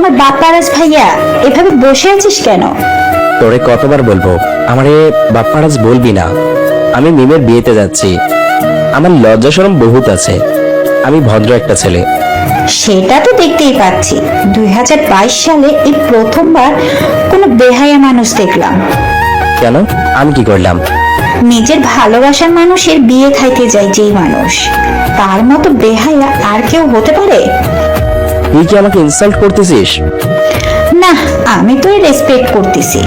আমার বাপ্পারাজ ভাইয়া, এভাবে বসে আছিস কেন? তোরে কতবার বলবো আমারে বাপ্পারাজ বলবি না। আমি মিমের বিয়েতে যাচ্ছি। আমার লজ্জা শরম বহুত আছে। আমি ভদ্র একটা ছেলে। সেটা তো দেখতেই পাচ্ছি। 2022 সালে এই প্রথমবার কোনো বেহায়া মানুষ দেখলাম। কেন? আমি কি করলাম? নিজের ভালোবাসার মানুষের বিয়ে খাইতে যায় যেই মানুষ, তার মতো বেহায়া আর কেউ হতে পারে? তুই কি আমাকে ইনসাল্ট করতেছিস? না, আমি তো রেসপেক্ট করতেছি।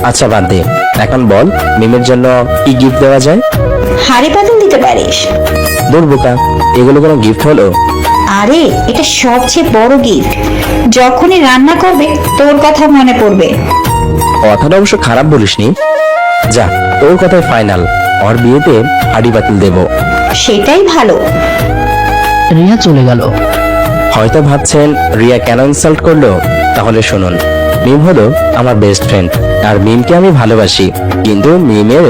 আচ্ছা বাদ দে, এখন বল মিমের জন্য কি গিফট দেওয়া যায়? হাড়ি পাতিল দিতে পারিস। দূর বোকা, এগুলো কোনো গিফট হলো? আরে এটা সবচেয়ে বড় গিফট। যখনই রান্না করবে তোর কথা মনে পড়বে। কথাটা অবশ্য খারাপ বলিসনি। যা, তোর কথাই ফাইনাল। ওর বিয়েতে হাড়ি বাতিল দেব। সেটাই ভালো। রিয়া চলে গেল। হয়তো ভাবছেন রিয়া কেন ইনসাল্ট করলো। তাহলে শুনুন, মিম হলো আমার বেস্ট ফ্রেন্ড, আর মিমকে আমি ভালোবাসি। কিন্তু মিমের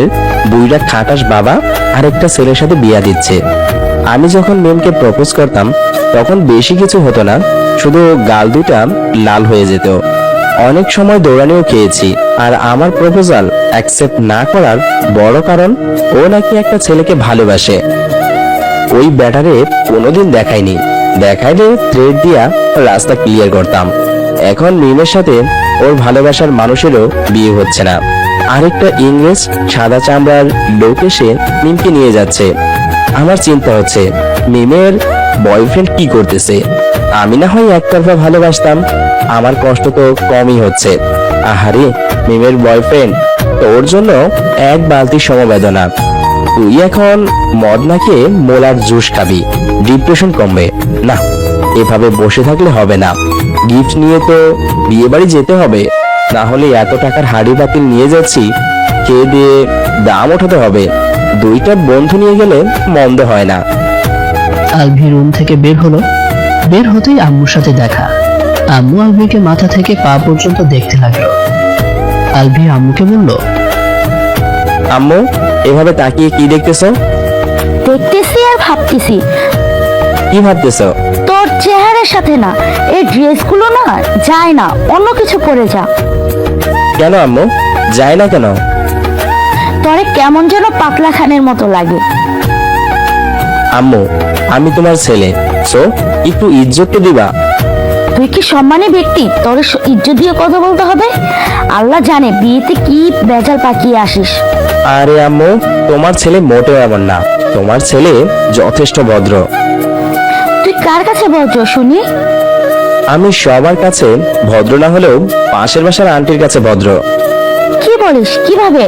বুইড়া খাটাস বাবা আরেকটা ছেলের সাথে বিয়া দিচ্ছে। আমি যখন মিমকে প্রপোজ করতাম তখন বেশি কিছু হতো না, শুধু গাল দুটা লাল হয়ে যেত। অনেক সময় দৌড়ানিও খেয়েছি। আর আমার প্রপোজাল অ্যাকসেপ্ট না করার বড় কারণ, ও নাকি একটা ছেলেকে ভালোবাসে। ওই ব্যাটারে কোনোদিন দেখায়নি। দেখাইলে থ্রেড দিয়া রাস্তা ক্লিয়ার করতাম। এখন মিমের সাথে ওর ভালোবাসার মানুষেরও বিয়ে হচ্ছে না। আরেকটা ইংরেজ সাদা চামড়ার লোক এসে মিমকে নিয়ে যাচ্ছে। আমার চিন্তা হচ্ছে মিমের বয়ফ্রেন্ড কি করতেছে। আমি না হয় একতরফা ভালোবাসতাম, আমার কষ্ট তো কমই হচ্ছে। আহারে মিমের বয়ফ্রেন্ড, তোর জন্য এক বালতি সমবেদনা। তুই এখন মদ না খেয়ে মোলার জুস খাবি, ডিপ্রেশন কমবে। না, এভাবে বসে থাকলে হবে না। গিফট নিয়ে তো বিয়ে বাড়ি যেতে হবে, না হলে এত টাকার হাড়ি বাতিল নিয়ে যাচ্ছি, খেয়ে দিয়ে দাম ওঠাতে হবে। দুইটা বন্ধু নিয়ে গেলে মন্দ হয় না। আলভি রুম থেকে বের হলো। বের হতেই আম্মুর সাথে দেখা। আম্মু আলভিকে মাথা থেকে পা পর্যন্ত দেখতে লাগলো। আলভি আম্মুকে বলল, আম্মু, এভাবে তাকিয়ে কি দেখতেছো? দেখতেছি আর ভাবতেছি কি ভাবতেছো? তোর চেহারার সাথে না এই ড্রেসগুলো না যায় না, অন্য কিছু পরে যা। কেন আম্মু, যায় না কেন? তোরে কেমন যেন পাতলা খানের মতো লাগে। আম্মু, আমি তোমার ছেলে, সো একটু ইজ্জত তো দিবা। তুই কি সম্মানী ব্যক্তি, তোর ইজ্জত দিয়ে কথা বলতে হবে? আল্লাহ জানে বিয়েতে কি বেজাল পাকিয়ে আসিস। আরে আম্মু, তোমার ছেলে মোটেও এমন না। তোমার ছেলে যথেষ্ট ভদ্র। তুই কার কাছে বলছো শুনি? আমি সবার কাছে ভদ্র না হলেও পাশের বাসার আন্টির কাছে ভদ্র। কি বলিস, কিভাবে?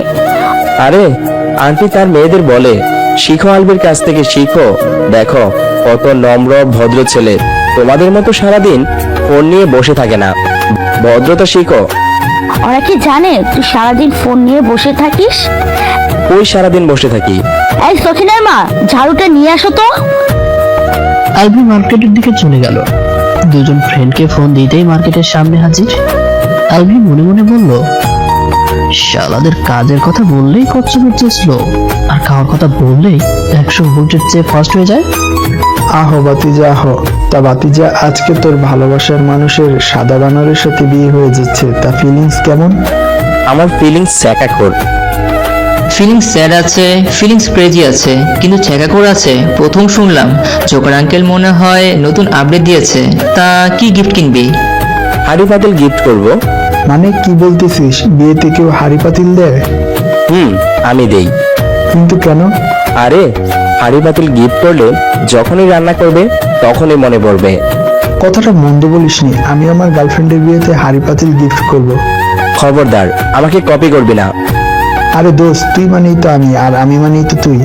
আরে আন্টি তার মেয়েদের বলে, শিখো আলবির কাছ থেকে শিখো। দেখো কত নম্র ভদ্র ছেলে। তোমাদের মতো সারাদিন ফোন নিয়ে বসে থাকে না। ভদ্রতা শিখো। ওরা কি জানে তুই সারাদিন ফোন নিয়ে বসে থাকিস? ওই সারাদিন বসে থাকি। এই সখিনের মা, ঝাড়ুটা নিয়ে আসো তো। আলভি মার্কেটের দিকে চলে গেল। দুজন ফ্রেন্ডকে ফোন দিতেই মার্কেটের সামনে হাজির। আলভি মনে মনে বলল, শালাদের কাজের কথা বললেই কচ্ছপের চেয়ে স্লো, আর খাওয়ার কথা বললেই 100 ভোল্টের চেয়ে ফাস্ট হয়ে যায়। আহো বাতিজা আহো। তা বাতিজা, আজকে তোর ভালোবাসার মানুষের সাদা বানরের সাথে বিয়ে হয়ে যাচ্ছে, তা ফিলিংস কেমন? আমার ফিলিংস স্যাকাখোর। ফিলিংস স্যাড আছে, ফিলিংস ক্রেজি আছে, কিন্তু ছেঁকাখোর আছে প্রথম শুনলাম। জোকার আঙ্কেল মনে হয় নতুন আপডেট দিয়েছে। তা কি গিফট কিনবি? হাড়ি পাতিল গিফট করব। মানে কি বলতেছিস? বিয়েতে কেউ হাড়ি পাতিল দেয়? আমি দেই। কিন্তু কেন? আরে হাড়ি পাতিল গিফট করলে যখনই রান্না করবে তখনই মনে পড়বে। কথাটা মন্দ বলিসনি। আমি আমার গার্লফ্রেন্ডের বিয়েতে হাড়ি পাতিল গিফট করব। খবরদার, আমাকে কপি করবি না। আরে দোস্ত, তুই মানেই তো আমি, আর আমি মানেই তো তুই।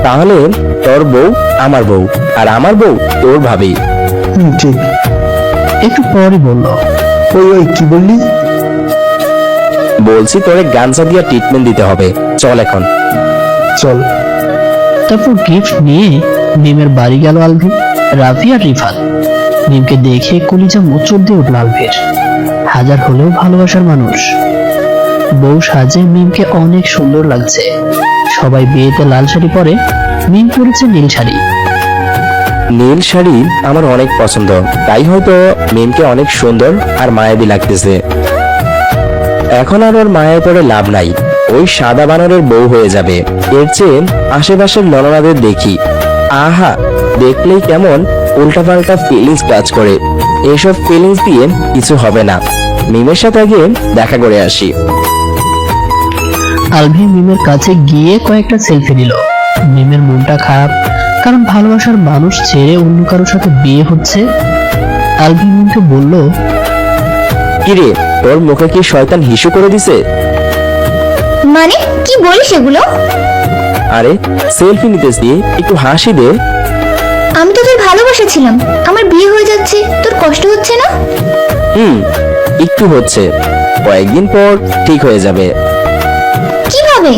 তাহলে তোর বউ আমার বউ, আর আমার বউ তোর ভাবি। ঠিক। একটু পরে বলল, ওই ওই কি বললি? বলছি তোরে গাঞ্জা দিয়া ট্রিটমেন্ট দিতে হবে। চল এখন। চল। তারপর গিফট নিয়ে মিমের বাড়ি গেল আলভি, রাফি আর রিফাত। মিমকে দেখে কলিজা মোচড় দিয়ে উঠল আলভির। হাজার হলেও ভালোবাসার মানুষ। বউ সাজে মিমকে অনেক সুন্দর লাগছে। সবাই বিয়েতে লাল শাড়ি পরে, মিম পরেছে নীল শাড়ি। নীল শাড়ি আমার অনেক পছন্দ, তাই হয়তো মিমকে অনেক সুন্দর আর মায়াবী লাগতেছে। এখন আর ওর মায়ায় পড়ে লাভ নাই, ওই সাদা বানরের বউ হয়ে যাবে। এর চেয়ে আশেপাশের ললনাদের দেখি, আহা, দেখলেই কেমন উল্টাপাল্টা ফিলিংস কাজ করে। এসব ফিলিংস দিয়ে কিছু হবে না, মিমের সাথে আগে দেখা করে আসি। আলভি মিমের কাছে গিয়ে কয়েকটা সেলফি নিল। মিমের মনটা খারাপ, কারণ ভালোবাসার মানুষ ছেড়ে অন্য কারোর সাথে বিয়ে হচ্ছে। আলভি মিমকে বলল, কিরে, তোর মুখে কি শয়তান হিসু করে দিছে? মানে কি বলিস এগুলো? আরে সেলফি নিতেছি, একটু হাসি দে। আমি তোদের ভালোবাসা ছিলাম, আমার বিয়ে হয়ে যাচ্ছে, তোর কষ্ট হচ্ছে না? একটু হচ্ছে, কয়েকদিন পর ঠিক হয়ে যাবে। কিভাবে?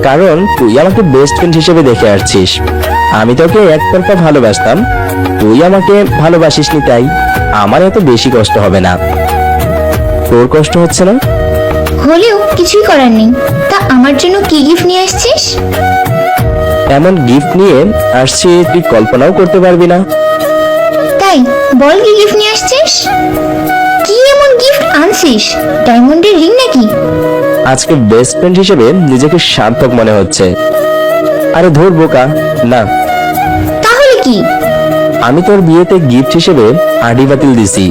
কারণ তুই আমাকে বেস্ট ফ্রেন্ড হিসেবে দেখে আসছিস। আমি তোকে একতরফা ভালোবাসতাম, তুই আমাকে ভালোবাসিসনি, তাই আমার এত বেশি কষ্ট হবে না। তোর কষ্ট হচ্ছে না? হলেও কিছুই করার নেই। তা আমার জন্য কি গিফট নিয়ে আসছিস? এমন গিফট নিয়ে আসছি তুই কল্পনাও করতে পারবি না। তাই বল, কি গিফট নিয়ে আসছিস? কি এমন গিফট আনছিস? ডায়মন্ডের রিং নাকি? আজকে বেস্ট ফ্রেন্ড হিসেবে নিজেকে সার্থক মনে হচ্ছে। আরে ধর বোকা, না, তাহলে কি? আমি তোর বিয়েতে গিফট হিসেবে হাঁড়ি বাতিল দিছি।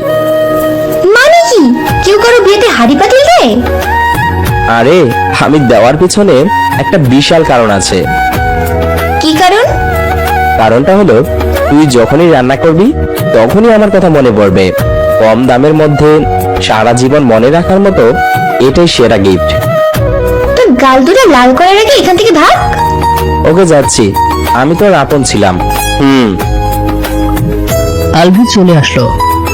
মানে কি, কেউ কারো বিয়েতে হাড়ি পাতিল দেয়? আরে আমি দেওয়ার পিছনে একটা বিশাল কারণ আছে। কি কারণ? কারণটা হলো, তুই যখনই রান্না করবি তখনই আমার কথা মনে পড়বে। কম দামের মধ্যে সারা জীবন মনে রাখার মতো এটাই সেরা গিফট। তোর গাল দুটো লাল করার আগে এখান থেকে ভাগ। ওকে, যাচ্ছি, আমি তোর আপন ছিলাম। আলভি চলে আসলো,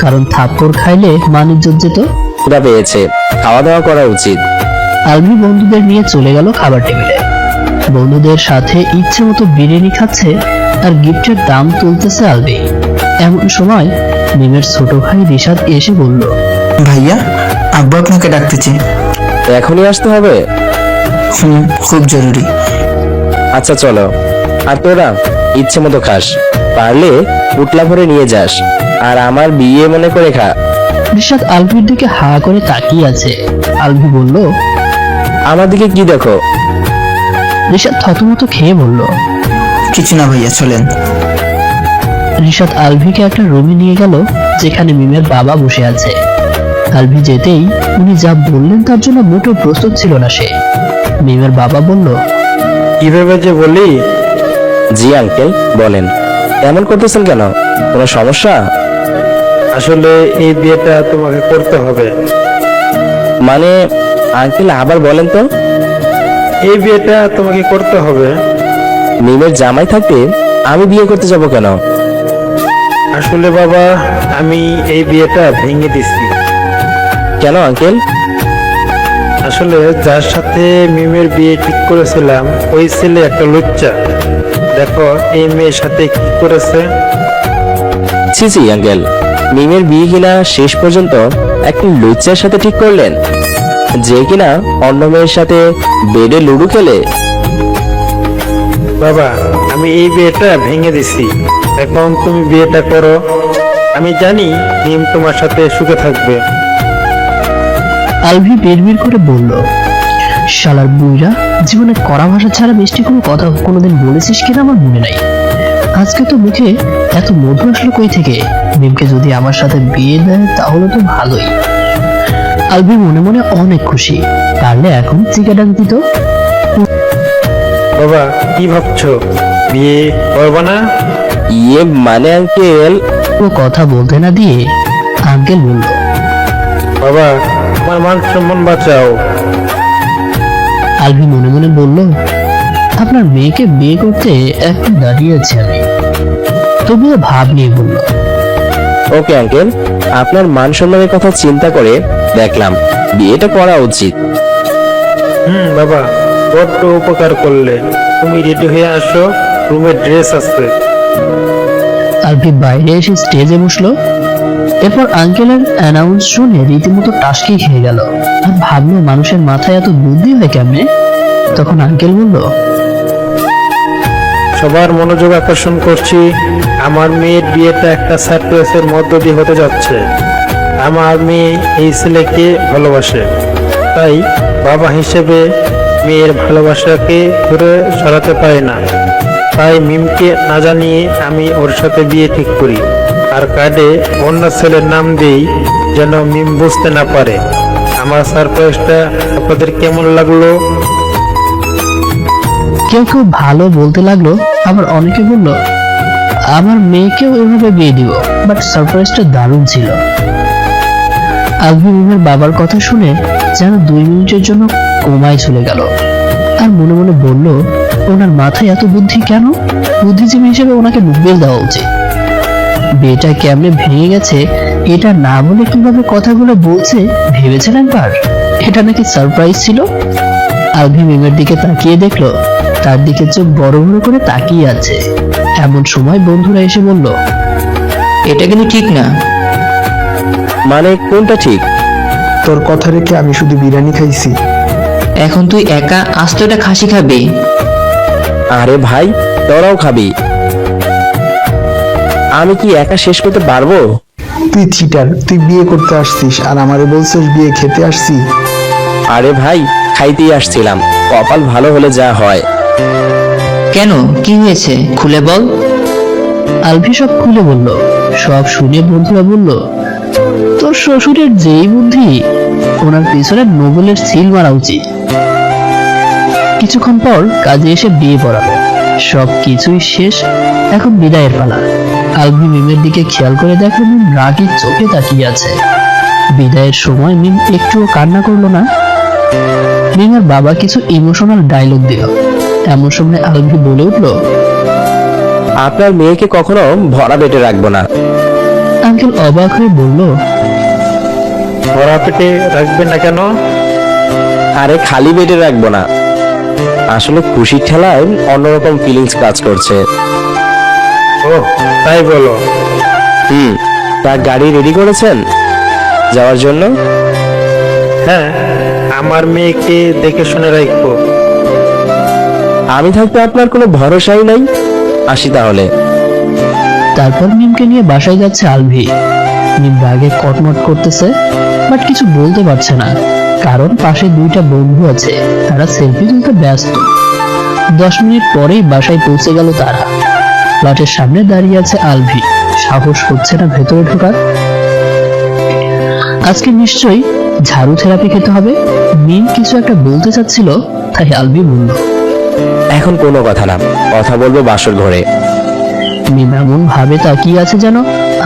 কারণ থাপ্পড় খাইলে মান ইজ্জত যেত। ক্ষুধা পেয়েছে, খাওয়া দাওয়া করা উচিত। আলভি বন্ধুদের নিয়ে চলে গেল খাবার টেবিলে। বন্ধুদের সাথে ইচ্ছে মতো বিরিয়ানি খাচ্ছে আর গিফটের দাম তুলতেছে আলভি। এমন সময় মিমের ছোট ভাই রিশাদ এসে বলল, ভাইয়া, আব্বু আপনাকে ডাকতেছে। এখনই আসতে হবে? খুব জরুরি। আচ্ছা চলো। আর তোরা ইচ্ছে মতো খাস, পারলে পুটলা ভরে নিয়ে যাস, আর আমার বিয়ে মনে করে খা। রিশাদ আলভির দিকে হা করে তাকিয়ে আছে। আলভি বলল, আমার দিকে কি দেখো? রিশাদ থতমত খেয়ে বলল, কিছু না ভাইয়া, চলেন। রিশাদ আলভিকে একটা রুমে নিয়ে গেল, যেখানে মিমের বাবা বসে আছে। আলভি যেতেই উনি যা বললেন তার জন্য মোটেও প্রস্তুত ছিল না সে। মিমের বাবা বলল, কিভাবে যে বলি? জি আঙ্কেল, বলেন। এমন করতেছেন কেন? কোনো সমস্যা? আসলে এই বিয়েটা তোমাকে করতে হবে। মানে আঙ্কেল আবার বলেন তো। এই বিয়েটা তোমাকে করতে হবে। মিমের জামাই থাকতে আমি বিয়ে করতে যাব কেন? আসলে বাবা, আমি এই বিয়েটা ভেঙে দিছি। কেন আঙ্কেল? আসলে যার সাথে মিমের বিয়ে ঠিক করেছিলাম ওই ছেলে একটা লুচ্চা। দেখো এই মেয়ের সাথে কি করেছে। ছি ছি আঙ্কেল, মিমের বিয়ে কিনা শেষ পর্যন্ত একটা লুচ্চার সাথে ঠিক করলেন, যে কিনা অন্য মেয়ের সাথে বেডে লুডো খেলে। বাবা, আমি এই বিয়েটা ভেঙে দিছি। এখন তুমি বিয়েটা করো। আমি জানি মিম তোমার সাথে সুখে থাকবে। আলভি বিড়বিড় করে বলল, শালার বুইরা, জীবনে কড়া ভাষা ছাড়া মিষ্টি কোনো কথা কোনোদিন বলেছিস কিনা আমার মনে নাই। আজকে তো মুখে এত মধু আসলো কই থেকে? মিমকে যদি আমার সাথে বিয়ে দেয় তাহলে তো ভালোই। আলভি মনে মনে অনেক খুশি, পারলে এখন চিকা ডাক দিত। বাবা, কি ভাবছো? বিয়ে করবো না? ইয়ে মানে আঙ্কেল। ও কথা বলতে না দিয়ে আঙ্কেল বলল, বাবা, আমার মান সম্মান বাঁচাও। আলভি মনে মনে বলল, আপনার মেয়েকে বিয়ে করতে এখন দাঁড়িয়ে আছি আমি। তবুও ভাব নিয়ে বলল, ওকে আঙ্কেল, আপনার মান সম্মানের কথা চিন্তা করে দেখলাম বিয়েটা করা উচিত। বাবা, বড্ড উপকার করলে। তুমি রেডি হয়ে আসো, রুমে ড্রেস আছে। আলভি বাইরে এসে স্টেজে বসলো। এরপর আঙ্কেলের অ্যানাউন্স শুনে রীতিমতো টাসকি খেয়ে গেল আর ভাবলো মানুষের মাথায় এত বুদ্ধি হয় কেমনে। তখন আঙ্কেল বলল, সবার মনোযোগ আকর্ষণ করছি। আমার মেয়ের বিয়েটা একটা সারপ্রাইজের মধ্য দিয়ে হতে যাচ্ছে। আমার মেয়ে এই ছেলেকে ভালোবাসে, তাই বাবা হিসেবে মেয়ের ভালোবাসাকে ধরে সরাতে পারি না। তাই মিমকে না জানিয়ে আমি ওর সাথে বিয়ে ঠিক করি, আর কার্ডে অন্য ছেলের নাম দিই যেন মিম বুঝতে না পারে। আমার সারপ্রাইজটা আপনাদের কেমন লাগলো? কেউ কেউ ভালো বলতে লাগলো, আবার অনেকে বলল আমার মেয়েকেও এভাবে বিয়ে দিব, বাট সারপ্রাইজটা দারুণ ছিল। আলভি মিমের বাবার কথা শুনে যেন 2 মিনিটের জন্য কোমায় চলে গেল, আর মনে মনে বলল ওনার মাথায় এত বুদ্ধি কেন? বুদ্ধিজীবী হিসেবে ওনাকে নোবেল দেওয়া উচিত। বিয়েটা কেমনে ভেঙে গেছে এটা না বলে কিভাবে কথাগুলো বলছে ভেবেছেন একবার? এটা নাকি সারপ্রাইজ ছিল। আলভি মিমের দিকে তাকিয়ে দেখলো তার দিকে চোখ বড় বড় করে তাকিয়ে আছে। এমন সময় বন্ধুরা এসে বলল, এটা কিন্তু ঠিক না। মানে কোনটা ঠিক? তোর কথা রেখে আমি শুধু বিরিয়ানি খাইছি। এখন তুই একা আস্ত একটা খাসি খাবি? আরে ভাই, তোরাও খাবি, আমি কি একা শেষ করতে পারবো? তুই চিটার, তুই বিয়ে করতে আসছিস আর আমারে বলছিস বিয়ে খেতে আসছি। আরে ভাই, খাইতেই আসছিলাম, কপাল ভালো হলে যা হয়। কেন, কি হয়েছে খুলে বল। আলভি সব খুলে বলল। সব শুনে বন্ধুরা বলল, তোর শ্বশুরের যেই বুদ্ধি, ওনার পিছনে নোবেলের সিল মারা উচিত। কিছুক্ষণ পর কাজে এসে বিয়ে পড়ালো। সব কিছুই শেষ, এখন বিদায়ের পালা। আলভি মিমের দিকে খেয়াল করে দেখলো মিম রাগী চোখে তাকিয়ে আছে। বিদায়ের সময় মিম একটুও কান্না করলো না। মিমের বাবা কিছু ইমোশনাল ডায়লগ দিল। এমন সময় আলভি বলে উঠলো, আপনার মেয়েকে কখনো ভরা পেটে রাখবো না। আঙ্কেল অবাক হয়ে বলল, ভরা পেটে রাখবেন না কেন? আরে খালি পেটে রাখবো না, আসলে খুশির ঠেলায় অন্যরকম ফিলিংস কাজ করছে। ও তাই বলো। তা গাড়ি রেডি করেছেন যাওয়ার জন্য? হ্যাঁ, আমার মেয়েকে দেখে শুনে রাখবো। আমি থাকতে আপনার কোনো ভরসাই নাই। আসি তাহলে। তারপর মিমকে নিয়ে বাসায় যাচ্ছে আলভি। মিম রাগে কটমট করতেছে, বাট কিছু বলতে পারছে না, কারণ পাশে 2টা বন্ধু আছে, তারা সেলফি তুলতে ব্যস্ত। 10 মিনিট পরেই বাসায় পৌঁছে গেল তারা। ফ্ল্যাটের সামনে দাঁড়িয়ে আছে আলভি, সাহস হচ্ছে না ভেতরে ঢোকার। আজকে নিশ্চয়ই ঝাড়ু থেরাপি খেতে হবে। মিম কিছু একটা বলতে চাচ্ছিল, তাই আলভি বলল, এখন কোনো কথা না, কথা বলবো বাসর ঘরে। মিম এমন ভাবে তাকিয়ে আছে যেন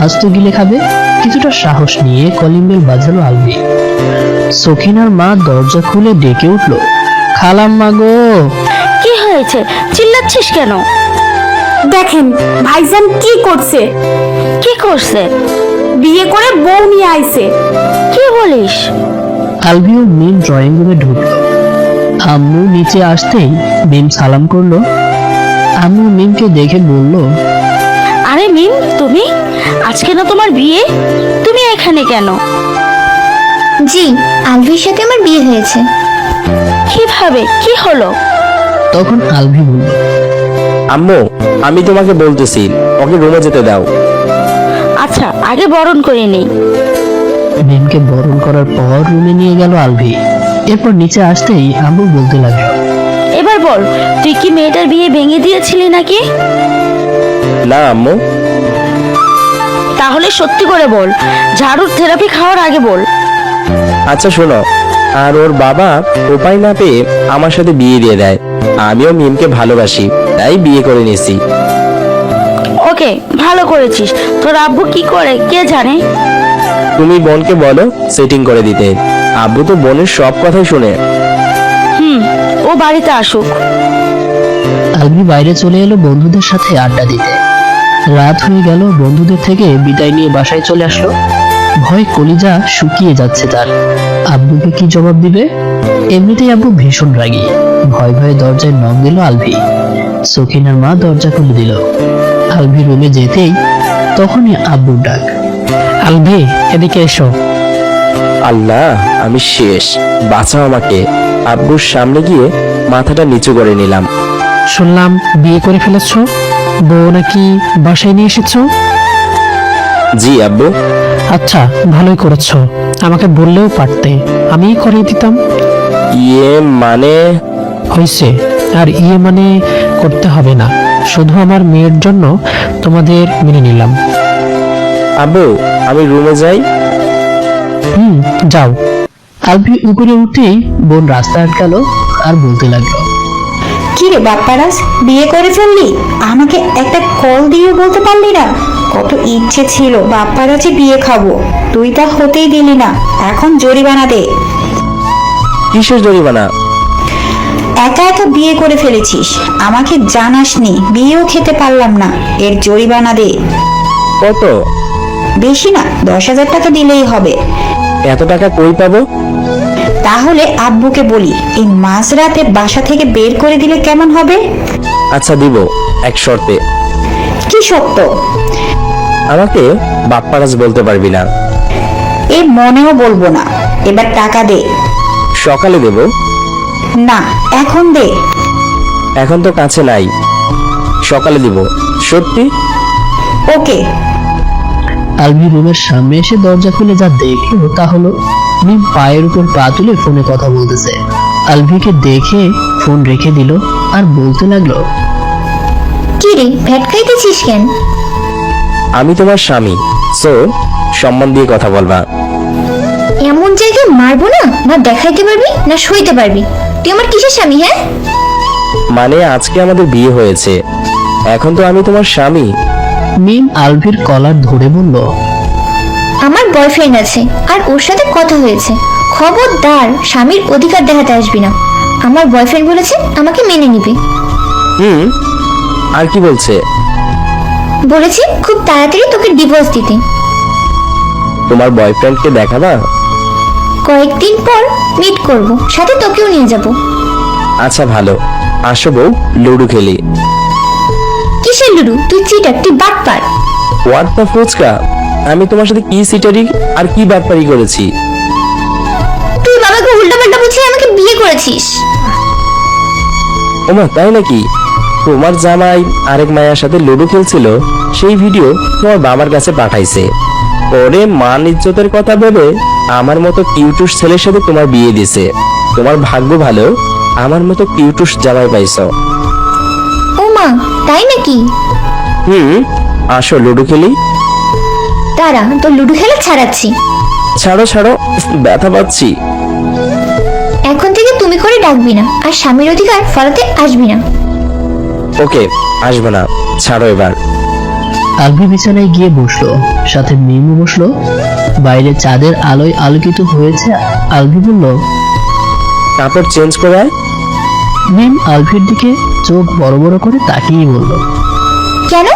আস্ত গিলে খাবে। কিছুটা সাহস নিয়ে কলিং বেল বাজালো আলভি। সখিনার মা দরজা খুলে ডেকে উঠল, খালাম্মা গো। কি হয়েছে, চিল্লাচ্ছিস কেন? দেখেন ভাইজান কি করছে, কি করছে? বিয়ে করে বউ নিয়ে আইছে। কি বলিস? আলভি ও মিম ড্রয়িং রুমে ঢুকলো। আম্মু নিচে আসতেই মিম সালাম করলো। আম্মু মিমকে দেখে বলল, আরে মিম, তুমি আজকে না তোমার বিয়ে, তুমি এখানে কেন? জি, আলভির সাথে আমার বিয়ে হয়েছে। কিভাবে, কি হলো? তখন আলভি বলল, আম্মু, আমি তোমাকে বলতেছি, ওকে রুমে যেতে দাও। আচ্ছা, আগে বরণ করে নেই। মিমকে বরণ করার পর রুমে নিয়ে গেল আলভি। এরপর নিচে আসতেই আম্মু বলতে লাগলো, এবার বল, তুই কি মেয়েটার বিয়ে ভেঙে দিয়েছিলি নাকি? না আম্মু। তাহলে সত্যি করে বল, ঝাড়ুর থেরাপি খাওয়ার আগে বল। আচ্ছা শোনো, আর ওর বাবা উপায় না পেয়ে আমার সাথে বিয়ে দিয়ে দেয়। আমিও মিমকে ভালোবাসি, তাই বিয়ে করে নিয়েছি। ওকে, ভালো করেছিস। তোর আব্বু কি করে কে জানে? তুমি বোনকে বলো সেটিং করে দিতে। আব্বু তো বোনের সব কথাই শুনে। ও বাড়িতে আসুক। আলভি বাইরে চলে এলো বন্ধুদের সাথে আড্ডা দিতে। রাত হয়ে গেল, বন্ধুদের থেকে বিদায় নিয়ে বাসায় চলে আসলো। ভয় কলিজা শুকিয়ে যাচ্ছে তার। আব্বুকে কি জবাব দিবে? এমনিতেই আব্বু ভীষণ রাগী। ভয় ভয়ে দরজায় নক দিল আলভি। সখিনার মা দরজা খুলে দিল। আলভি রুমে যেতেই তখনই আব্বুর ডাক, আলভি এদিকে এসো। আল্লাহ, আমি শেষ, বাঁচাও আমাকে। আব্বুর সামনে গিয়ে মাথাটা নিচু করে নিলাম। শুনলাম বিয়ে করে ফেলেছো, বউ নাকি বাসায় নিয়ে এসেছো? জি আব্বু। আচ্ছা, ভালোই করেছো, আমাকে বললেও পারতে, আমিই করিয়ে দিতাম। ইয়ে মানে? হয়েছে, আর ইয়ে মানে করতে হবে না, শুধু আমার মেয়ের জন্য তোমাদের মেনে নিলাম। আব্বু আমি রুমে যাই। যাও। আলভি উপরে উঠেই বোন রাস্তা আটকালো আর বলতে লাগলো, কি রে বাপ্পারাজ, বিয়ে করে ফেললি? আমাকে একটা কল দিয়ে বলতে পারলি না? কত ইচ্ছে ছিল বাপ্পারাজে বিয়ে খাবো, তুই তা হতেই দিলি না। এখন জরিমানা দে। কিসের জরিমানা? একা একা বিয়ে করে ফেলেছিস, আমাকে জানাসনি, বিয়েও খেতে পারলাম না, এর জরিমানা দে। কত? বেশি না, 10,000 টাকা দিলেই হবে। এত টাকা কই পাবো? তাহলে আব্বুকে বলি এই মাঝরাতে বাসা থেকে বের করে দিলে কেমন হবে? আচ্ছা দিব, এক শর্তে। কি সত্য? আমাকে বাপ্পারাজ বলতে পারবি না। এ মনেও বলবো না, এবার টাকা দে। সকালে দেব। না, এখন দে। এখন তো কাছে নাই, সকালে দিব, সত্যি। ওকে। আলভি রুমের সামনে এসে দরজা খুলে যা দেখলো তা হলো মিম পায়ের উপর পা তুলে ফোনে কথা বলতেছে। আলভিকে দেখে ফোন রেখে দিল আর বলতে লাগলো, কি রে, ভ্যাট খাইতেছিস কেন? আমি তোমার স্বামী, সো সম্মান দিয়ে কথা বলবা। এমন জায়গায় মারবো না, না দেখাইতে পারবি না সইতে পারবি। তুই আমার কিসের স্বামী? হ্যাঁ, মানে আজকে আমাদের বিয়ে হয়েছে, এখন তো আমি তোমার স্বামী। মিম আলভির কলার ধরে বলল, আমার বয়ফ্রেন্ড আছে আর ওর সাথে কথা হয়েছে, খবরদার স্বামীর অধিকার দেখাতে আসবি না। আমার বয়ফ্রেন্ড বলেছে আমাকে মেনে নিবে। আর কি বলছে? বলেছে খুব তাড়াতাড়ি তোকে ডিভোর্স দিতে। তোমার বয়ফ্রেন্ডকে দেখাবা? কয়েকদিন পর মিট করব, সাথে তোকেও নিয়ে যাব। আচ্ছা ভালো, আসো বউ, লুডো খেলি। কিসের লুডু? তুই চিটার, তুই বাটপার। হোয়াট দ্য ফুচকা, আমি তোমার সাথে কি সিটারি আর কি ব্যাপারই করেছি? তুই বাবাকে উল্টাপাল্টা বুঝিয়ে আমাকে বিয়ে করেছিস। ওমা তাই নাকি? তোমার জামাই আরেক মায়ের সাথে লুডো খেলছিল, সেই ভিডিও তোমার বাবার কাছে পাঠাইছে। পরে মান ইজ্জতের কথা ভেবে আমার মতো কিউটুস ছেলের সাথে তোমার বিয়ে দিছে। তোমার ভাগ্য ভালো, আমার মতো কিউটুস জামাই পাইছো। ও মা, তাই নাকি? আসো লুডো খেলি। তারা তো লুডো খেলা ছাড়াচ্ছি। ছাড়ো ছাড়ো, ব্যথা পাচ্ছি। এখন থেকে তুমি করে ডাকবি না, আর স্বামীর অধিকার ফলাতে আসবি না। ওকে, আসবো না, ছাড়ো এবার। আলভি বিছানায় গিয়ে বসলো, সাথে মিমও বসলো। বাইরে চাঁদের আলোয় আলোকিত হয়েছে। আলভি বলল, কাপড় চেঞ্জ করে আয়। মিম আলভির দিকে চোখ বড় বড় করে তাকিয়ে বলল, কেন?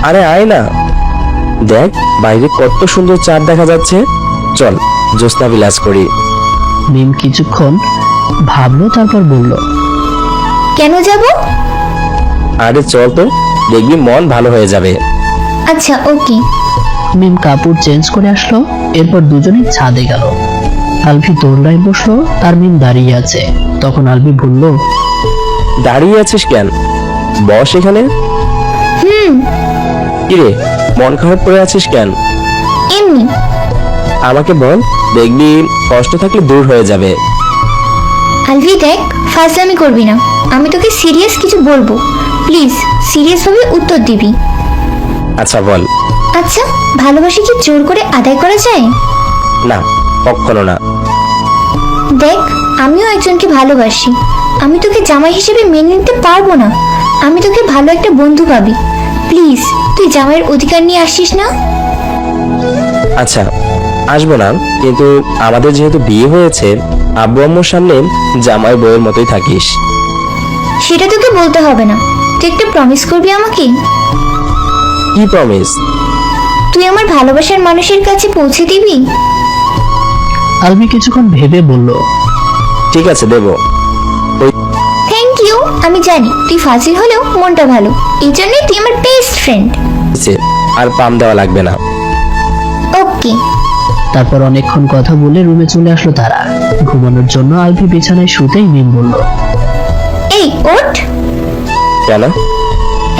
আরে আয় না, দেখ বাইরে কত সুন্দর চাঁদ দেখা যাচ্ছে, চল জ্যোৎস্না বিলাস করি। মিম কিছুক্ষণ ভাবলো, তারপর বলল, কেন যাব? আরে চল তো, দেখবি মন ভালো হয়ে যাবে। আচ্ছা ওকে। মিম কাপড় চেঞ্জ করে আসলো, এরপর দুজনে ছাদে গেল। আলভি দোলনায় বসলো আর মিম দাঁড়িয়ে আছে। তখন আলভি বলল, দাঁড়িয়ে আছিস কেন, বস এখানে। কিরে, মন খারাপ করে আছিস কেন? এমনি। আমাকে বল, দেখবি কষ্ট থাকলে দূর হয়ে যাবে। আলভি দেখ, ফাজলামি করবি না, আমি তোকে সিরিয়াস কিছু বলবো, প্লিজ সিরিয়াস ভাবে উত্তর দিবি। আচ্ছা বল। আচ্ছা, ভালোবাসা কি জোর করে আদায় করা যায়? না, কখনো না। দেখ, আমিও একজনকে ভালোবাসি, আমি তোকে জামাই হিসেবে মেনে নিতে পারবো না। আমি তোকে ভালো একটা বন্ধু ভাবি, প্লিজ তুই জামাইয়ের অধিকার নিয়ে আসিস না। আচ্ছা আসবো না, কিন্তু আমাদের যেহেতু বিয়ে হয়েছে, আব্বু আম্মুর সামনে জামাই বউয়ের মতোই থাকিস। সেটা তোকে বলতে হবে না, তুই একটা প্রমিস করবি আমাকে। কি প্রমিস? তুই আমার ভালোবাসার মানুষের কাছে পৌঁছে দিবি। আলভি কিছুক্ষণ ভেবে বলল, ঠিক আছে দেব। Thank you. আমি জানি তুই ফাজিল হলেও মনটা ভালো, এই জন্যই তুই আমার বেস্ট ফ্রেন্ড। আর পাম দেওয়া লাগবে না। ওকে। তারপর অনেকক্ষণ কথা বলে রুমে চলে আসলো তারা। ঘুমানোর জন্য আলভি বিছানায় শুতেই মিম বলল, এই ওঠ, কেন?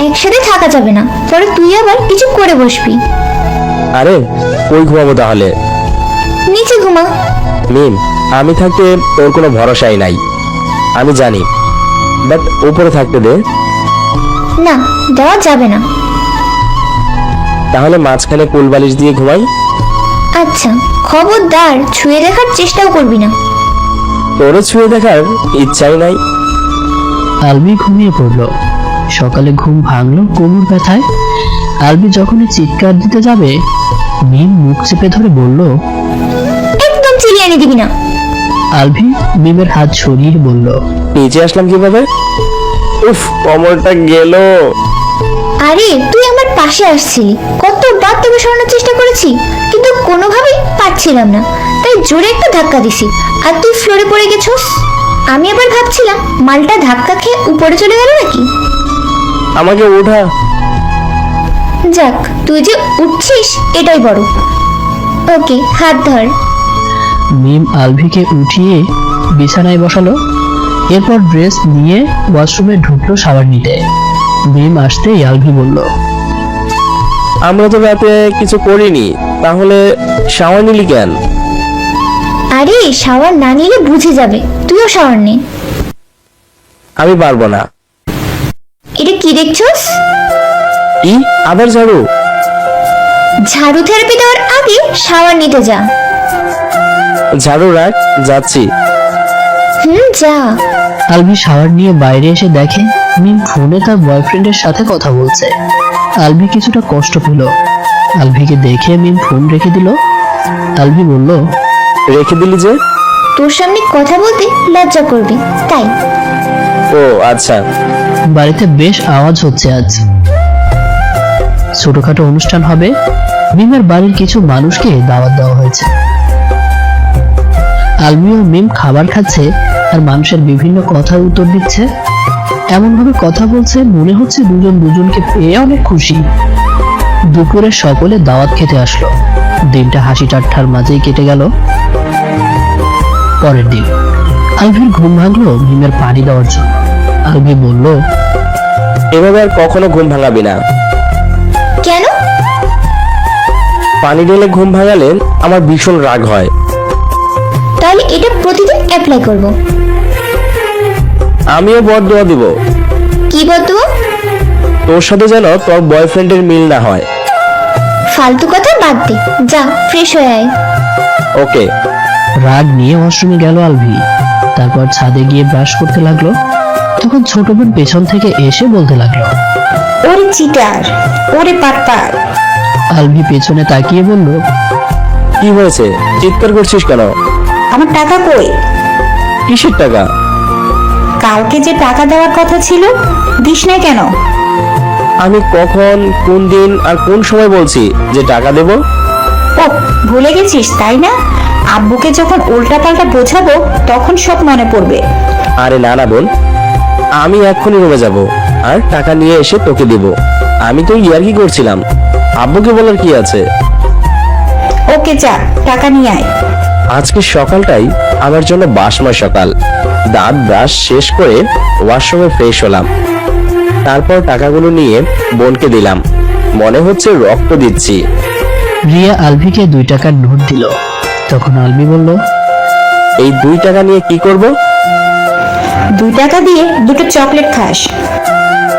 একসাথে থাকা যাবে না, পরে তুই আবার কিছু করে বসবি। আরে কই ঘুমাবো তাহলে? নিচে ঘুমা। মিম, আমি থাকতে তোর কোনো ভরসাই নাই, আমি জানি, বাট উপরে থাকতে দে। না, দেওয়া যাবে না। তাহলে মাঝখানে কোল বালিশ দিয়ে ঘুমাই। আচ্ছা, খবরদার ছুঁয়ে দেখার চেষ্টাও করবি না। তোরে ছুঁয়ে দেখার ইচ্ছাই নাই। আলবি ঘুমিয়ে পড়ল। সকালে ঘুম ভাঙলো কোমর ব্যথায়। আলবি যখনই চিৎকার দিতে যাবে, মিম মুখ চেপে ধরে বলল, একদম চিলিয়ে দিবি না। আলবি মিমের হাত সরিয়ে বলল, নিচে আসলাম কিভাবে? উফ, কোমরটা গেল। আরে তুই আমার পাশে আসছিলি, কতবার তোকে সরানোর চেষ্টা করেছি, কিন্তু কোনোভাবেই পারছিলাম না, তাই জোরে একটা ধাক্কা দিছি, আর তুই ফ্লোরে পড়ে গেছস। আমি আবার ভাবছিলাম মালটা ধাক্কা খেয়ে উপরে চলে গেল নাকি। আমাকে ওঠা। যাক, তুই যে উঠছিস এটাই বড়। ওকে, হাত ধর। মিম আলভিকে উঠিয়ে বিছানায় বসালো। এরপর ড্রেস নিয়ে ওয়াশরুমে ঢুকলো শাওয়ার নিতে। মিম আসতেই আলভি বলল, আমরা তো রাতে কিছু করিনি, তাহলে শাওয়ার নিলি কেন? আরে শাওয়ার না নিলে বুঝে যাবে, তুইও শাওয়ার নে। আমি পারবো না। এটা কি দেখছস? ই, আবার ঝাড়ু? ঝাড়ু থেরাপি দেওয়ার আগে শাওয়ার নিতে যা। ঝাড়ু রাখ, যাচ্ছি। যা। আলভি শাওয়ার নিয়ে বাইরে এসে দেখে মিম ফোনে তার বয়ফ্রেন্ডের সাথে কথা বলছে। আলভি কিছুটা কষ্ট পেল। আলভিকে দেখে মিম ফোন রেখে দিল। আলভি বলল, রেখে দিলি যে? তোর সামনে কথা বলতে লজ্জা করবে তাই। ও আচ্ছা। বাড়িতে বেশ আওয়াজ হচ্ছে আজ। ছোটখাটো অনুষ্ঠান হবে। মিমের বাড়ির কিছু মানুষকে দাওয়াত দেওয়া হয়েছে। আলভি ও মিম খাবার খাচ্ছে আর মানুষের বিভিন্ন কথার উত্তর দিচ্ছে। এমন ভাবে কথা বলছে মনে হচ্ছে দুজন দুজনকে পেয়ে অনেক খুশি। দুপুরে সকলে দাওয়াত খেতে আসলো। দিনটা হাসি ঠাট্টার মাঝেই কেটে গেল। পরের দিন আলভির ঘুম ভাঙলো মিমের পানি দেওয়ার জন্য। আলভি বলল, এভাবে আর কখনো ঘুম ভাঙাবি না। কেন? পানি ঢেলে ঘুম ভাঙালে আমার ভীষণ রাগ হয়। তাহলে এটা প্রতিদিন অ্যাপ্লাই করব। আমিও বদদোয়া দিব। কি বদুয়া? তোর সাথে যেন তোর বয়ফ্রেন্ডের মিল না হয়। ফালতু কথা বাদ দে, যা ফ্রেশ হয়ে আয়। ওকে। রাগ নিয়ে ওয়াশরুমে গেল আলভি। তারপর ছাদে গিয়ে ব্রাশ করতে লাগলো। তখন ছোট বোন পেছন থেকে এসে বলতে লাগলো, ওরে চিটার, ওরে পাটপার। আলভি পেছনে তাকিয়ে বলল, কি হয়েছে, চিৎকার করছিস কেন? আমার টাকা কই? কিসের টাকা? কালকে যে টাকা দেওয়ার কথা ছিল, দিস নাই কেন? আমি কখন, কোন দিন আর কোন সময় বলছি যে টাকা দেব? ও, ভুলে গেছিস তাই না? আব্বুকে যখন উল্টাপাল্টা বোঝাবো তখন সব মনে পড়বে। আরে না না বোন, আমি এক্ষুনি রুমে যাব আর টাকা নিয়ে এসে তোকে দেব। আমি তো ইয়ার্কি করছিলাম, আব্বুকে বলার কি আছে। ওকে যা, টাকা নিয়ে আয়। আজকে সকালটাই আমার জন্য বাসময় সকাল। দাঁত ব্রাশ শেষ করে ওয়াশরুমে ফ্রেশ হলাম। তারপর টাকাগুলো নিয়ে বোনকে দিলাম, মনে হচ্ছে রক্ত দিচ্ছি। রিয়া আলভিকে 2 টাকার নোট দিল। তখন আলভি বলল, এই 2 টাকা নিয়ে কি করব? 2 টাকা দিয়ে 2টো চকলেট খাস।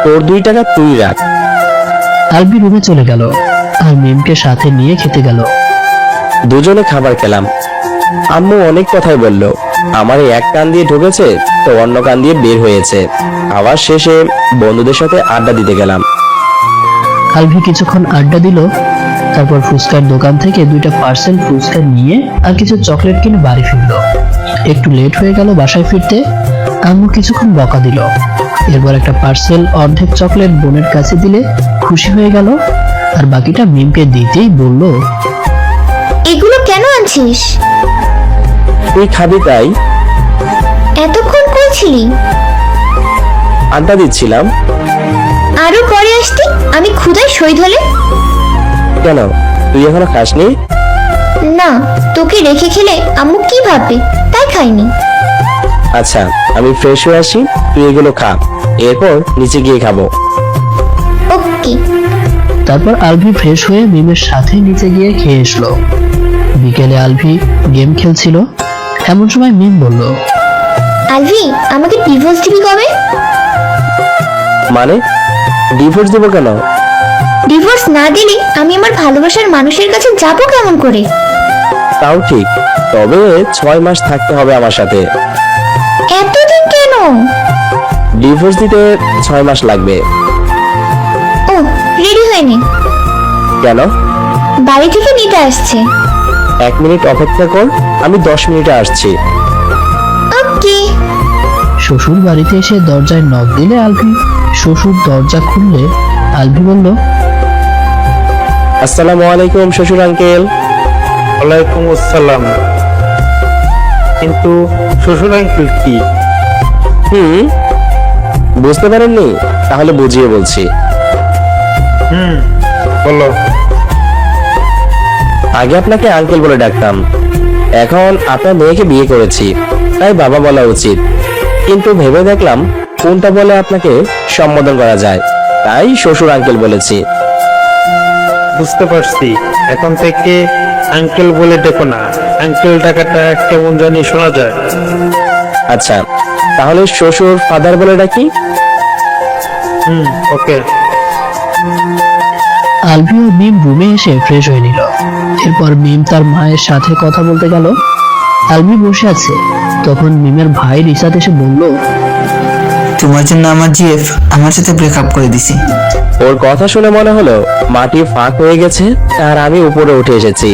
তোর 2 টাকা তুই রাখ। আলভি রুমে চলে গেল আর মিমকে সাথে নিয়ে খেতে গেল। দুজনে খাবার খেলাম। আম্মু অনেক কথাই বলল। আমার এক কান দিয়ে ঢুকেছে তো অন্য কান দিয়ে বের হয়েছে। খাওয়ার শেষে বন্ধুদের সাথে আড্ডা দিতে গেলাম। আলভি কিছুক্ষণ আড্ডা দিল। তারপর ফুচকার দোকান থেকে 2টা পার্সেল ফুচকা নিয়ে আর কিছু চকলেট কিনে বাড়ি ফিরল। একটু লেট হয়ে গেল বাসায় ফিরতে। আম্মু কিছুক্ষণ বকা দিল। এরপর একটা পার্সেল অর্ধেক চকলেট বোনের কাছে দিলে খুশি হয়ে গেল আর বাকিটা মিমকে দিতেই বলল, এগুলো কেন আনছিস? তুই খাবি তাই। এতক্ষণ কই ছিলি? আড্ডা দিচ্ছিলাম। আরো পরে আসতি, আমি ক্ষুধায় শহীদ হলে। কেন, তুই এখনো খাসনি? না, তোকে রেখে খেলে আম্মু কি ভাববে, তাই খাইনি। আচ্ছা, আমি ফ্রেশ হয়ে আসি। তুই এগুলো খা, এরপর নিচে গিয়ে খাবো। ওকে। তারপর আলভি ফ্রেশ হয়ে মিমের সাথে নিচে গিয়ে খেয়ে এসলো। বিকেলে আলভি গেম খেলছিল, এমন সময় মিম বলল, আলভি, আমাকে ডিভোর্স দিবি কবে? মানে ডিভোর্স দেবো কেন? ডিভোর্স না দিলে আমি আমার ভালোবাসার মানুষের কাছে যাব কেমন করে? তাও ঠিক, তবে 6 মাস থাকতে হবে আমার সাথে। এতদিন কেন? ডিভোর্স দিতে 6 মাস লাগবে। ও, রেডি হয়নি? কেন? বাড়ি থেকে নিতে আসছে। 1 মিনিট অপেক্ষা কর, আমি 10 মিনিটে আসছি। ওকে। শ্বশুর বাড়িতে এসে দরজায় নক দিলে আলভি শ্বশুর দরজা খুললে আলভি বলল, আসসালামু আলাইকুম শ্বশুর আঙ্কেল। ওয়ালাইকুম আসসালাম। কিন্তু শ্বশুর আঙ্কেল কি? বুঝতে পারেননি? তাহলে বুঝিয়ে বলছি। বলো। আগে আপনাকে আঙ্কেল বলে ডাকতাম, এখন আপনার মেয়েকে বিয়ে করেছি, তাই বাবা বলা উচিত। কিন্তু ভেবে দেখলাম কোনটা বলে আপনাকে সম্বোধন করা যায়, তাই শ্বশুর আঙ্কেল বলেছি। বুঝতে পারছি, এখন থেকে আঙ্কেল বলে ডেকো না, আঙ্কেল ডাকাটা কেমন জানি শোনা যায়। আচ্ছা, তাহলে শ্বশুর ফাদার বলে ডাকি। ওকে। আলভি ও মিম রুমে এসে ফ্রেশ হয়ে নিল। এরপর মিম তার মায়ের সাথে কথা বলতে গেল। আলভি বসে আছে, তখন মিমের ভাই রিসাত এসে বলল, তোমার জন্য আমার জিএফ আমার সাথে ব্রেকআপ করে দিছি। ওর কথা শুনে মনে হলো মাটি ফাঁক হয়ে গেছে আর আমি উপরে উঠে এসেছি।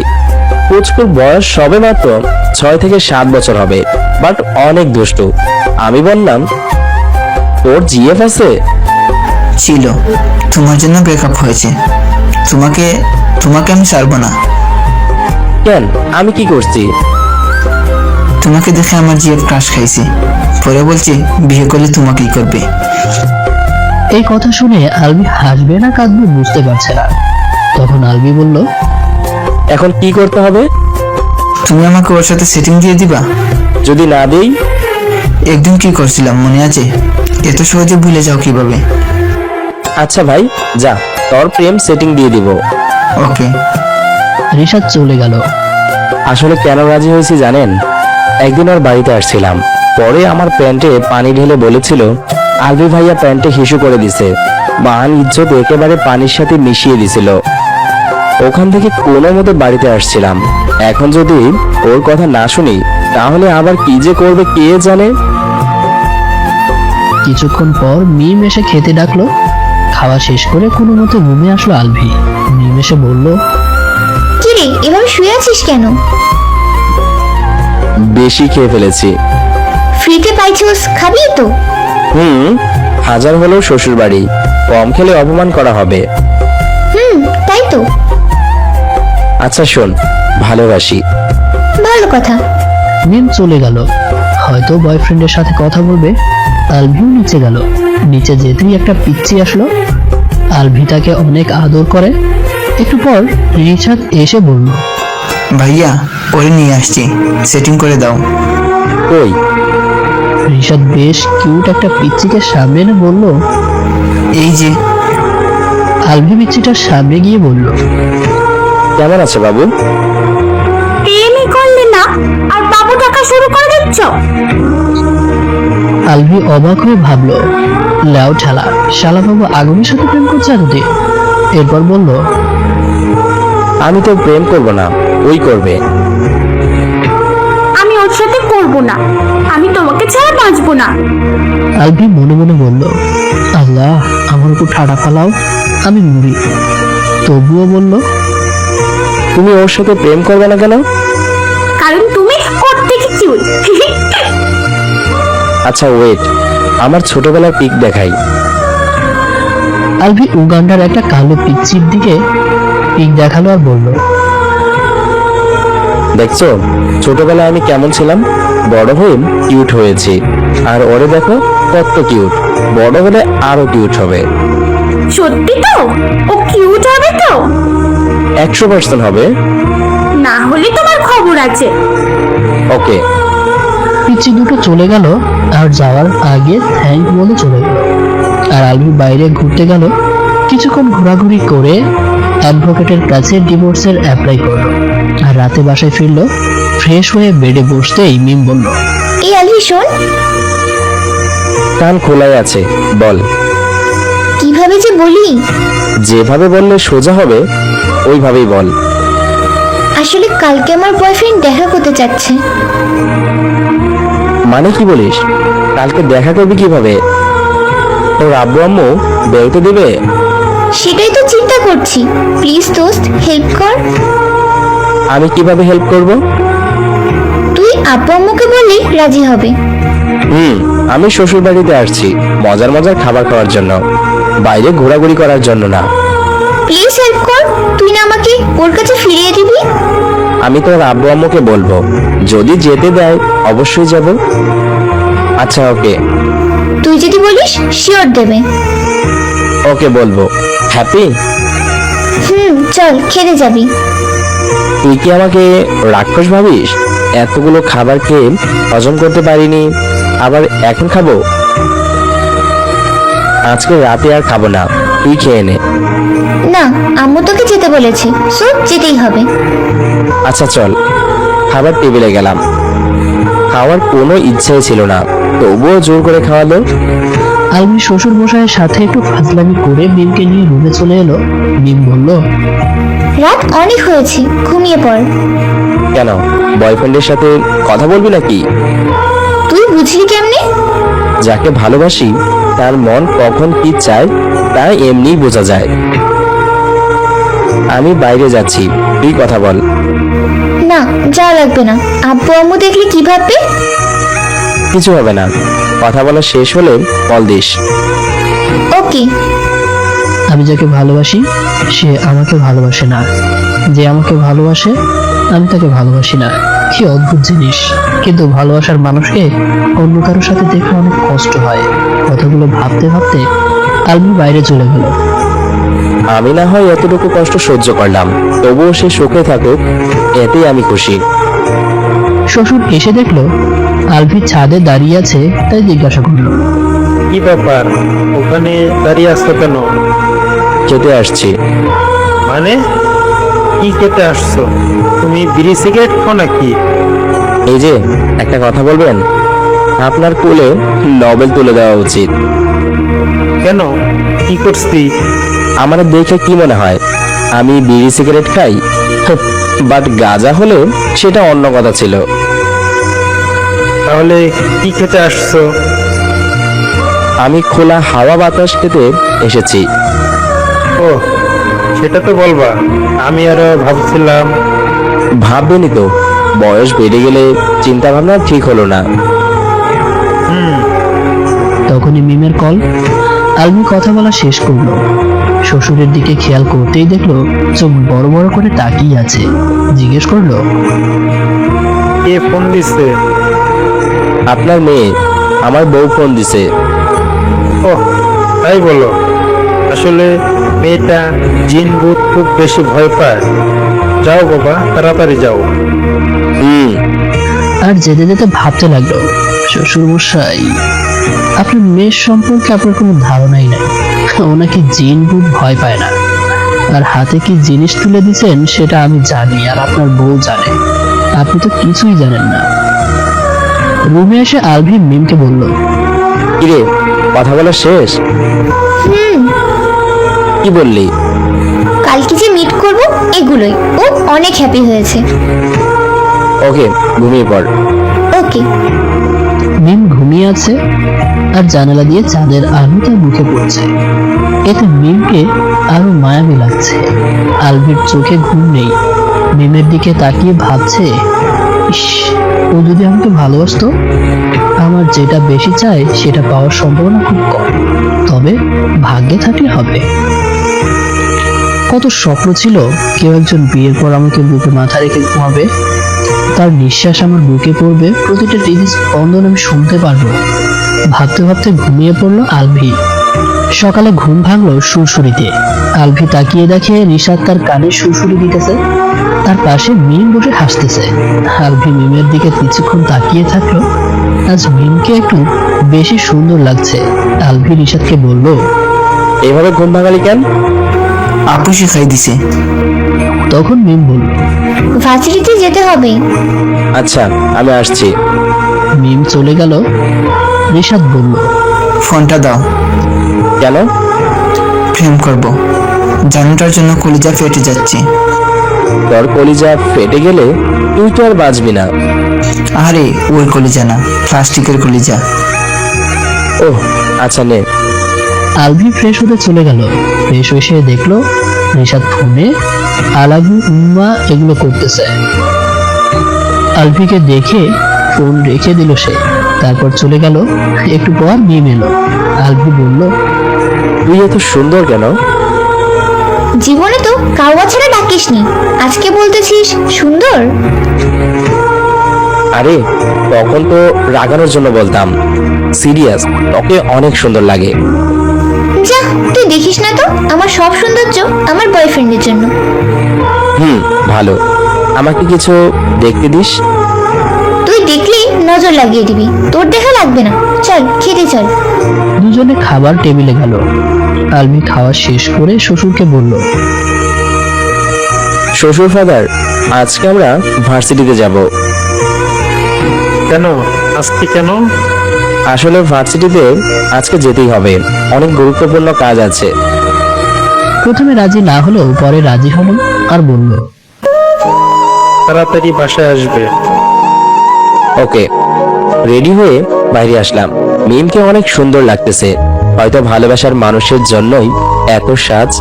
পুচকুর বয়স সবে মাত্র 6 থেকে 7 বছর হবে, বাট অনেক দুষ্টু। আমি বললাম, তোর জিএফ আছে? ছিল, তোমার জন্য ব্রেকআপ হয়েছে। তোমাকে তোমাকে আমি ছাড়বো না। কেন, আমি কি করছি? তোমাকে দেখে আমার জিএফ ক্রাশ খাইছে, পরে বলছে বিয়ে করলে তোমাকেই করবে। এই কথা শুনে আলভি হাসবে না কাঁদবে বুঝতে পারছে না। তখন আলভি বলল, এখন কি করতে হবে? তুমি আমাকে ওর সাথে সেটিং দিয়ে দিবা? যদি না দেই? একদিন কি করছিলাম মনে আছে? এত সহজে ভুলে যাও কিভাবে? আচ্ছা ভাই, যা, তোর প্রেম সেটিং দিয়ে দিব। ওকে। রিসাত চলে গেল। আসলে কেন রাজি হয়েছি জানেন? একদিন ওর বাড়িতে আসছিলাম, পরে আমার প্যান্টে পানি ঢেলে বলেছিল আলভি ভাইয়া প্যান্টে হিসু করে দিছে। মান ইজ্জত একেবারে পানির সাথে মিশিয়ে দিছিল। ওখান থেকে কোনো মতো বাড়িতে আসছিলাম। এখন যদি ওর কথা না শুনি তাহলে আবার কি যে করবে কে জানে। কিছুক্ষণ পর মিম এসে খেতে ডাকলো। খাওয়া শেষ করে কোনো মতে রুমে আসলো আলভি। মিম এসে বলল, কি রে, এভাবে শুয়ে আছিস কেন? বেশি খেয়ে ফেলেছি। ফ্রিতে পাইছিস, খাবি তো? হাজার হলেও শ্বশুর বাড়ি, কম খেলে অপমান করা হবে। তাই তো। আচ্ছা শোন, ভালোবাসি। ভালো কথা। মিম চলে গেল, হয়তো বয়ফ্রেন্ডের সাথে কথা বলবে। আলভিও নিচে গেল। নিচে যেতেই একটা পিচ্চি আসলো। আলভি তাকে অনেক আদর করে। একটু পর রিসাত এসে বলল, ভাইয়া, ওরে নিয়ে আসছি, সেটিং করে দাও। কই? রিসাত বেশ কিউট একটা পিচ্চিকে সামনে এনে বলল, এই যে। আলভি পিচ্চিটার সামনে গিয়ে বলল, কেমন আছে বাবু? প্রেমই করলে না আর বাবু টাকা শুরু করে দিচ্ছ? আলভি অবাক হয়ে ভাবলো, ল্যাও ঠালা, শালা বাবু আগুনের সাথে প্রেম করছে এতদিন। এরপর বলল, আমি তো প্রেম করব না, ওই করবে। আমি ওর সাথে করব না, আমি তোমাকে ছাড়া বাঁচবো না। আলভি মনে মনে বলল, আল্লাহ আমার উপর ঠাডা ফালাও, আমি মরি। তবুও বলল, তুমি ওর সাথে প্রেম করবে না কেন? কারণ তুমি ওর থেকে কিউট। আচ্ছা ওয়েট, আমার ছোটবেলার পিক দেখাই। আলভি উগান্ডার একটা কালো পিচ্চির দিকে পিক দেখালো আর বলল, দেখছো ছোটবেলায় আমি কেমন ছিলাম, বড় হয়ে কিউট হয়েছি। আর ওরে দেখো কত কিউট, বড় হলে আরো কিউট হবে। সত্যি তো? ও কিউট হবে তো? 100% হবে। না হলে তোমার খবর আছে। ওকে। পিচ্ছি দুটো চলে গেল আর যাওয়ার আগে থ্যাঙ্ক বলে চলে গেল। আর আলভি বাইরে ঘুরতে গেল। কিছুক্ষণ ঘোরাঘুরি করে অ্যাডভোকেটের কাছে ডিভোর্সের অ্যাপ্লাই করলো। আর রাতে বাসায় ফিরলো। ফ্রেশ হয়ে বেডে বসতেই মিম বলল, এই আলভি শোন, কান খোলাই আছে, বল। কিভাবে যে বলি, যেভাবে বললে সোজা হবে ওইভাবেই বল। আসলে কালকে আমার বয়ফ্রেন্ড দেখা করতে চাচ্ছে। মানে কি বলিস? কালকে দেখা করবি কিভাবে? তোর আব্বু আম্মু বেরোতে দেবে? সেটাই তো চিন্তা করছি। প্লিজ দোস্ত, হেল্প কর। আমি কিভাবে হেল্প করব? তুই আব্বু আম্মুকে বললে রাজি হবে। আমি শ্বশুর বাড়িতে আসছি মজার মজার খাবার খাওয়ার জন্য, বাইরে ঘোরাঘুরি করার জন্য না। প্লিজ হেল্প কর। তুই না আমাকে ওর কাছে ফিরিয়ে দিবি? আমি তোর আব্বু আম্মুকে বলবো, যদি যেতে দেয় অবশ্যই যাব। আচ্ছা ওকে। তুই যদি বলিস শিওর দেবে। ওকে বলবো। হ্যাপি? চল খেতে যাবি। তুই কি আমাকে রাক্ষস ভাবিস? এতগুলো খাবার খেয়ে হজম করতে পারিনি, আবার এখন খাবো? আজকে রাতে আর খাবো না, তুই খেয়ে নে। না, আম্মু তোকে যেতে বলেছে, সো যেতেই হবে। আচ্ছা চল। খাবার টেবিলে গেলাম। খাওয়ার কোনো ইচ্ছাই ছিল না, তবুও জোর করে খাওয়ালো। আলভি শ্বশুর মশাইয়ের সাথে একটু ফাজলামি করে মিমকে নিয়ে রুমে চলে এলো। মিম বলল, রাত অনেক হয়েছে, ঘুমিয়ে পড়। কেন, বয়ফ্রেন্ডের সাথে কথা বলবি নাকি? তুই বুঝলি কেমনে? যাকে ভালোবাসি তার মন কখন কি চায় তা এমনি বোঝা যায়। আমি বাইরে যাচ্ছি, তুই কথা বল। না, যা লাগবে না। আব্বু আম্মু দেখলে কি ভাববে? কিছু হবে না, কথা বলা শেষ হলে কল দিস। ওকে। আমি যাকে ভালোবাসি সে আমাকে ভালোবাসে না, যে আমাকে ভালোবাসে আমি তাকে ভালোবাসি না। কি অদ্ভুত জিনিস। কিন্তু ভালোবাসার মানুষকে অন্য কারোর সাথে দেখে অনেক কষ্ট হয়। কথাগুলো ভাবতে ভাবতে আলভি বাইরে চলে গেল। আমি না হয় এতটুকু কষ্ট সহ্য করলাম, তবুও সে সুখে থাকুক, এতেই আমি খুশি। শ্বশুর এসে দেখলো আলভি ছাদে দাঁড়িয়ে আছে, তাই জিজ্ঞাসা করলো, কি ব্যাপার, ওখানে দাঁড়িয়ে আসছো কেন? খেতে আসছি। মানে কি খেতে আসছো? তুমি বিড়ি সিগারেট খাও নাকি? এই যে একটা কথা বলবেন, আপনার কোলে নোবেল তুলে দেওয়া উচিত। কেন, কি করছি? আমার দেখে কি মনে হয় আমি বিড়ি সিগারেট খাই? বাট গাঁজা হলে সেটা অন্য কথা ছিল। তাহলে কি খেতে আসছো? আমি খোলা হাওয়া বাতাস খেতে এসেছি। ও, সেটা তো বলবা। আমি আরো ভাবছিলাম। ভাববেনই তো, বয়স বেড়ে গেলে চিন্তা ভাবনা ঠিক হলো না। তখনই মিমের কল। আলভি কথা বলা শেষ করলো। শ্বশুরের দিকে খেয়াল করতেই দেখলো চোখ বড় বড় করে তাকিয়ে আছে। জিজ্ঞেস করলো, কে ফোন দিছে? আপনার মেয়ে, আমার বউ ফোন দিছে। ও, তাই বলো? আসলে মেয়েটা জিন ভূত খুব বেশি ভয় পায়। যাও বাবা, তাড়াতাড়ি যাও। আর যেতে যেতে ভাবতে লাগলো, শ্বশুর মশাই, আপনার মেয়ের সম্পর্কে আপনার কোনো ধারণাই নাই। ও নাকি জিন ভূত ভয় পায় না। আর হাতে কি জিনিস তুলে দিছেন সেটা আমি জানি, আর আপনার বউ জানে। আপনি তো কিছুই জানেন না। রুমে এসে আলভি মিমকে বলল, কিরে, কথা বলা শেষ? কি বললি? কালকে যে মিট করব এগুলোই। ও অনেক হ্যাপি হয়েছে। ওকে, ঘুমিয়ে পড়। ওকে। মিম ঘুমিয়ে আছে আর জানালা দিয়ে চাঁদের আলো তার মুখে পড়ছে। এতে মিমকে আরো মায়াবী লাগছে। আলভির চোখে ঘুম নেই। মিমের দিকে তাকিয়ে ভাবছে, ইস, ও যদি আমাকে ভালোবাসতো। আমার যেটা বেশি চাই সেটা পাওয়ার সম্ভাবনা খুব কম, তবে ভাগ্যে থাকলে হবে। কত স্বপ্ন ছিল কেউ একজন বিয়ের পর আমাকে বুকে মাথা রেখে ঘুমাবে, তার নিঃশ্বাস আমার বুকে পড়বে, প্রতিটা হৃদয় স্পন্দন আমি শুনতে পারবো। ভাবতে ভাবতে ঘুমিয়ে পড়লো আলভি। সকালে ঘুম ভাঙলো সুরসুরিতে। আলভি তাকিয়ে দেখে নিশাদ তার কানে সুরসুরি দিতেছে, তার পাশে মিম বসে হাসতেছে। আলভি মিমের দিকে কিছুক্ষণ তাকিয়ে থাকলো, আজ মিমকে একটু বেশি সুন্দর লাগছে। আলভি রিশাদকে বলল, এভাবে ঘুম ভাঙালি কেন? আপু শিখাই দিছে। তখন মিম বলল, ভার্সিটিতে যেতে হবে। আচ্ছা আমি আসছি। মিম চলে গেল। রিশাদ বলল, ফোনটা দাও, কেন? প্রেম করব। জানুটার জন্য কলিজা ফেটে যাচ্ছে। তোর কলিজা ফেটে গেলে তুই তো আর বাঁচবি না। আরে ওই কলিজা না, প্লাস্টিকের কলিজা। ওহ আচ্ছা নে। আলভি ফ্রেশ হতে চলে গেল। ফ্রেশ হয়ে সে দেখলো রিশাদ ফোনে আলাবু উম্মা এগুলো করতেছে। আলভিকে দেখে ফোন রেখে দিল সে। তারপর চলে গেল। একটু পর মিম এলো। আলভি বলল, তুই এত সুন্দর কেন? জীবনে তো কাউয়া ছাড়া ডাকিসনি, আজকে বলতেছিস সুন্দর। আরে তখন তো রাগানোর জন্য বলতাম। সিরিয়াস, তোকে অনেক সুন্দর লাগে। যা, তুই দেখিস না তো আমার সব সৌন্দর্য আমার বয়ফ্রেন্ডের জন্য। ভালো, আমাকে কিছু দেখতে দিস। তুই দেখলেই নজর লাগিয়ে দিবি, তোর দেখা লাগবে না। চল খেতে চল। দুজনে খাবার টেবিলে গেল। আলভি খাওয়া শেষ করে শ্বশুরকে বলল, শ্বশুর ফাদার, আজকে আমরা ভার্সিটিতে যাব। কেন আজকে কেন? আসলে ভার্সিটিতে আজকে যেতেই হবে, অনেক গুরুত্বপূর্ণ কাজ আছে। প্রথমে রাজি না হলেও পরে রাজি হলো আর বলল, তাড়াতাড়ি বাসায় আসবে। ওকে। রেডি হয়ে বাইরে আসলাম। মিমকে অনেক সুন্দর লাগতেছে। হয়তো ভালোবাসার মানুষের জন্যই এত সাজ।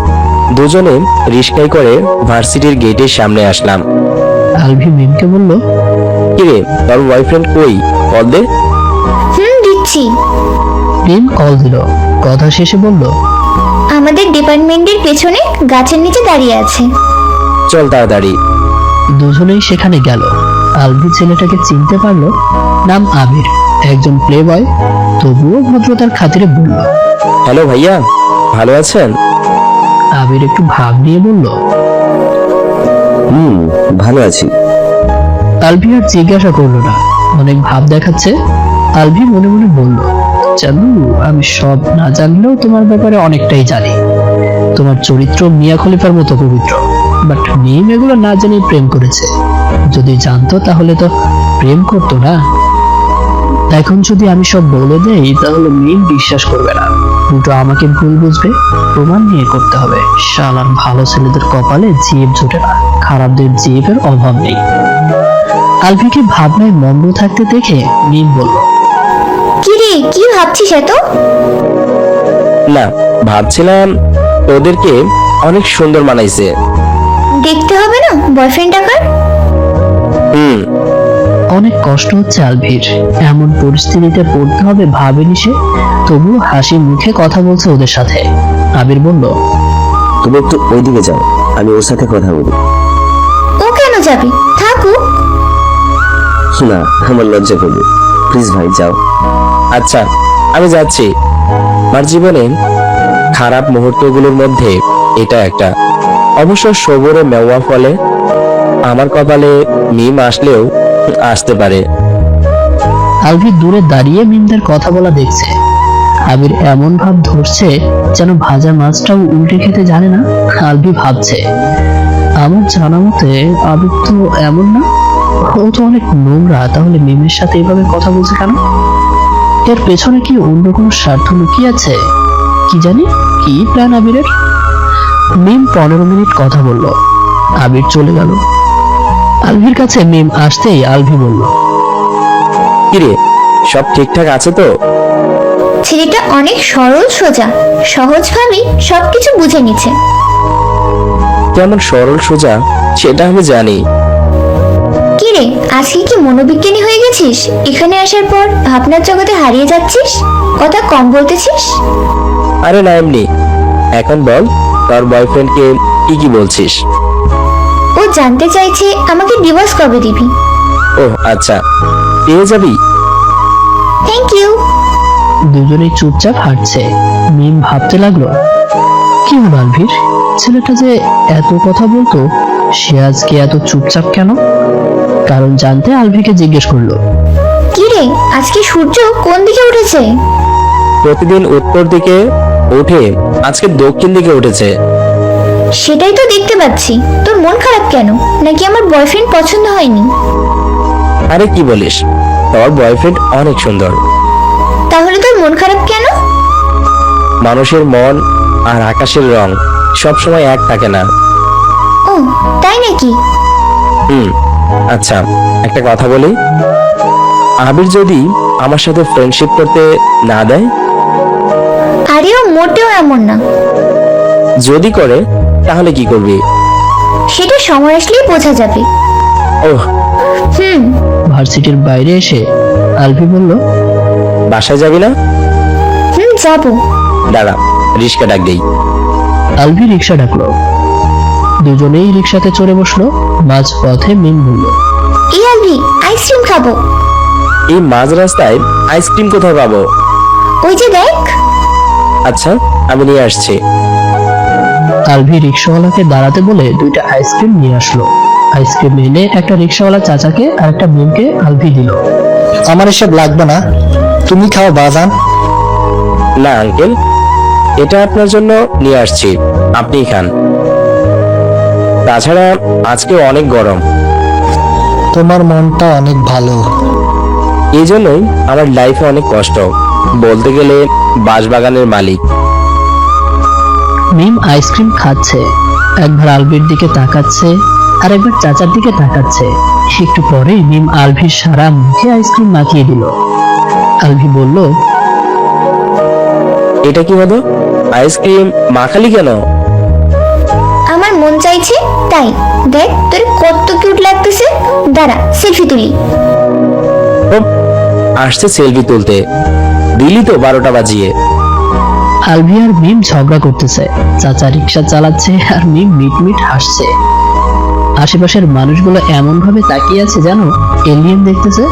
দুজনে রিস্কায় করে ভার্সিটির গেটের সামনে আসলাম। আলভি মিমকে বলল, কিরে তোর বয়ফ্রেন্ড কই? কল দে। দিচ্ছি। মিম কল দিল। কথা শেষে বলল, আমাদের ডিপার্টমেন্টের পেছনে গাছের নিচে দাঁড়িয়ে আছে। চল তাড়াতাড়ি। দুজনেই সেখানে গেল। আলভি ছেলেটাকে চিনতে পারলো, নাম আবির, একজন প্লে বয়। তবুও ভদ্রতার খাতিরে বলল, হ্যালো ভাইয়া, ভালো আছেন? আবির একটু ভাব নিয়ে বলল, ভালো আছি। আলভি আর জিজ্ঞাসা করলো না, অনেক ভাব দেখাচ্ছে। আলভি মনে মনে বলল, চালু, আমি সব না জানলেও তোমার ব্যাপারে অনেকটাই জানি। তোমার চরিত্র মিয়া খলিফার মতো পবিত্র। বাট মিম এগুলো না জেনে প্রেম করেছে। যদি জানতো তাহলে তো প্রেম করতো না। এখন যদি আমি সব বলে দেই তাহলে মিম বিশ্বাস করবে না, উল্টো আমাকে ভুল বুঝবে। প্রমাণ নিয়ে করতে হবে। শালার ভালো ছেলেদের কপালে জিভ জোটে না, খারাপদের জিভের অভাব নেই। আলভিকে ভাবনায় মন্দ থাকতে দেখে মিম বলল, কি রে, কি ভাবছিস এত? না, ভাবছিলাম তোদেরকে অনেক সুন্দর মানাইছে। দেখতে হবে না বয়ফ্রেন্ড ডাকার? অনেক কষ্ট হচ্ছে আলভির। এমন পরিস্থিতিতে পড়তে হবে ভাবেনি সে। তবুও হাসি মুখে কথা বলছে ওদের সাথে। আবির বলল, তুমি একটু ওইদিকে যাও, আমি ওর সাথে কথা বলি। ও কেন যাবি? থাকুক। না, আমার লজ্জা করবে। প্লিজ ভাই যাও। আচ্ছা আমি যাচ্ছি। আমার জীবনে খারাপ মুহূর্তগুলোর মধ্যে এটা একটা। অবশ্য সবরে মেওয়া ফলে। আমার কপালে মিম আসলেও আসতে পারে। আলভি দূরে দাঁড়িয়ে মিমদের কথা বলা দেখছে। আবির এমন ভাব ধরছে যেন ভাজা মাছটাও উল্টে খেতে জানে না। আলভি ভাবছে, আমার জানা মতে আবির তো এমন না, ও তো অনেক নোংরা। তাহলে মিমের সাথে এভাবে কথা বলছে কেন? এর পেছনে কি অন্য কোনো স্বার্থ লুকিয়ে আছে? কি জানি কি প্ল্যান আবিরের। মিম 15 মিনিট কথা বলল। আবির চলে গেল। আলভির কাছে মিম আসতেই আলভি বলল, কিরে সব ঠিকঠাক আছে তো? ছেলেটা অনেক সরল সোজা, সহজভাবেই সবকিছু বুঝে নিচ্ছে। কেমন সরল সোজা সেটা আমি জানি। কি রে, আজকে কি মনোবিজ্ঞানী হয়ে গেছিস? এখানে আসার পর ভাবনার জগতে হারিয়ে যাচ্ছিস, কথা কম বলতেছিস। আরে না এমনি। এখন বল, তোর বয়ফ্রেন্ডকে কি বলছিস? ও জানতে চাইছে আমাকে ডিভোর্স কবে দিবি। ও আচ্ছা, পেয়ে যাবি। Thank you. দুজনেই চুপচাপ হাঁটছে। মিম ভাবতে লাগলো, কি হলো আলভির? ছেলেটা যে এত কথা বলতো, সে আজকে এত চুপচাপ কেন? কারণ জানতে আলভিকে জিজ্ঞেস করলো, কি রে, আজকে সূর্য কোন দিকে উঠেছে? প্রতিদিন উত্তর দিকে ওঠে, আজকে দক্ষিণ দিকে উঠেছে। সেটাই তো দেখতে পাচ্ছি। তোর মন খারাপ কেন? নাকি আমার বয়ফ্রেন্ড পছন্দ হয়নি? আরে কি বলিস, তোর বয়ফ্রেন্ড অনেক সুন্দর। তাহলে তোর মন খারাপ কেন? মানুষের মন আর আকাশের রং সবসময় এক থাকে না। ও তাই নাকি? আচ্ছা, একটা কথা বলি, আবির যদি আমার সাথে ফ্রেন্ডশিপ করতে না দেয়? আরে ও মোটেও এমন না। যদি করে তাহলে কি করবি? সেটা সময় আসলেই বোঝা যাবে। ওহ, ভার্সিটির বাইরে এসে আলভি বলল, বাসায় যাবি না? যাবো। দাঁড়া, রিস্কা ডাক দেই। আলভি রিক্সা ডাকলো। দুজনেই রিক্সাতে চড়ে বসলো। মাঝ পথে মিম বলল, এই আলভি, আইসক্রিম খাবো। এই মাঝ রাস্তায় আইসক্রিম কোথায় পাবো? ওই যে দেখ। আচ্ছা, আমি নিয়ে আসছি। আলভি রিক্সাওয়ালাকে দাঁড়াতে বলে দুইটা আইসক্রিম নিয়ে আসলো। আইসক্রিম এনে একটা রিক্সাওয়ালা চাচাকে আর একটা মিমকে আলভি দিল। আমার এসব লাগবে না, তুমি খাও বাজান। না আঙ্কেল, এটা আপনার জন্য নিয়ে আসছি, আপনিই খান। তাছাড়া আজকে অনেক গরম। তোমার মনটা অনেক ভালো। এই জন্যই আমার লাইফে অনেক কষ্ট, বলতে গেলে বাঁশবাগানের মালিক। মিম আইসক্রিম খাচ্ছে, একবার আলভির দিকে তাকাচ্ছে আর একবার চাচার দিকে তাকাচ্ছে। একটু পরেই মিম আলভির সারা মুখে আইসক্রিম মাখিয়ে দিল। আলভি বলল, এটা কি হলো? আইসক্রিম মাখালি কেন? আমার মন চাইছে তাই। দেখ তোর কত কিউট লাগতেছে। দাঁড়া, সেলফি তুলি। ও, আসছে সেলফি তুলতে, দিলি তো 12টা বাজিয়ে। আলভি আর মিম ঝগড়া করতেছে। চাচা রিক্সা চালাচ্ছে আর মিম মিটমিট হাসছে। আশেপাশের মানুষগুলো এমন ভাবে তাকিয়ে আছে যেন এলিয়েন দেখতেছে।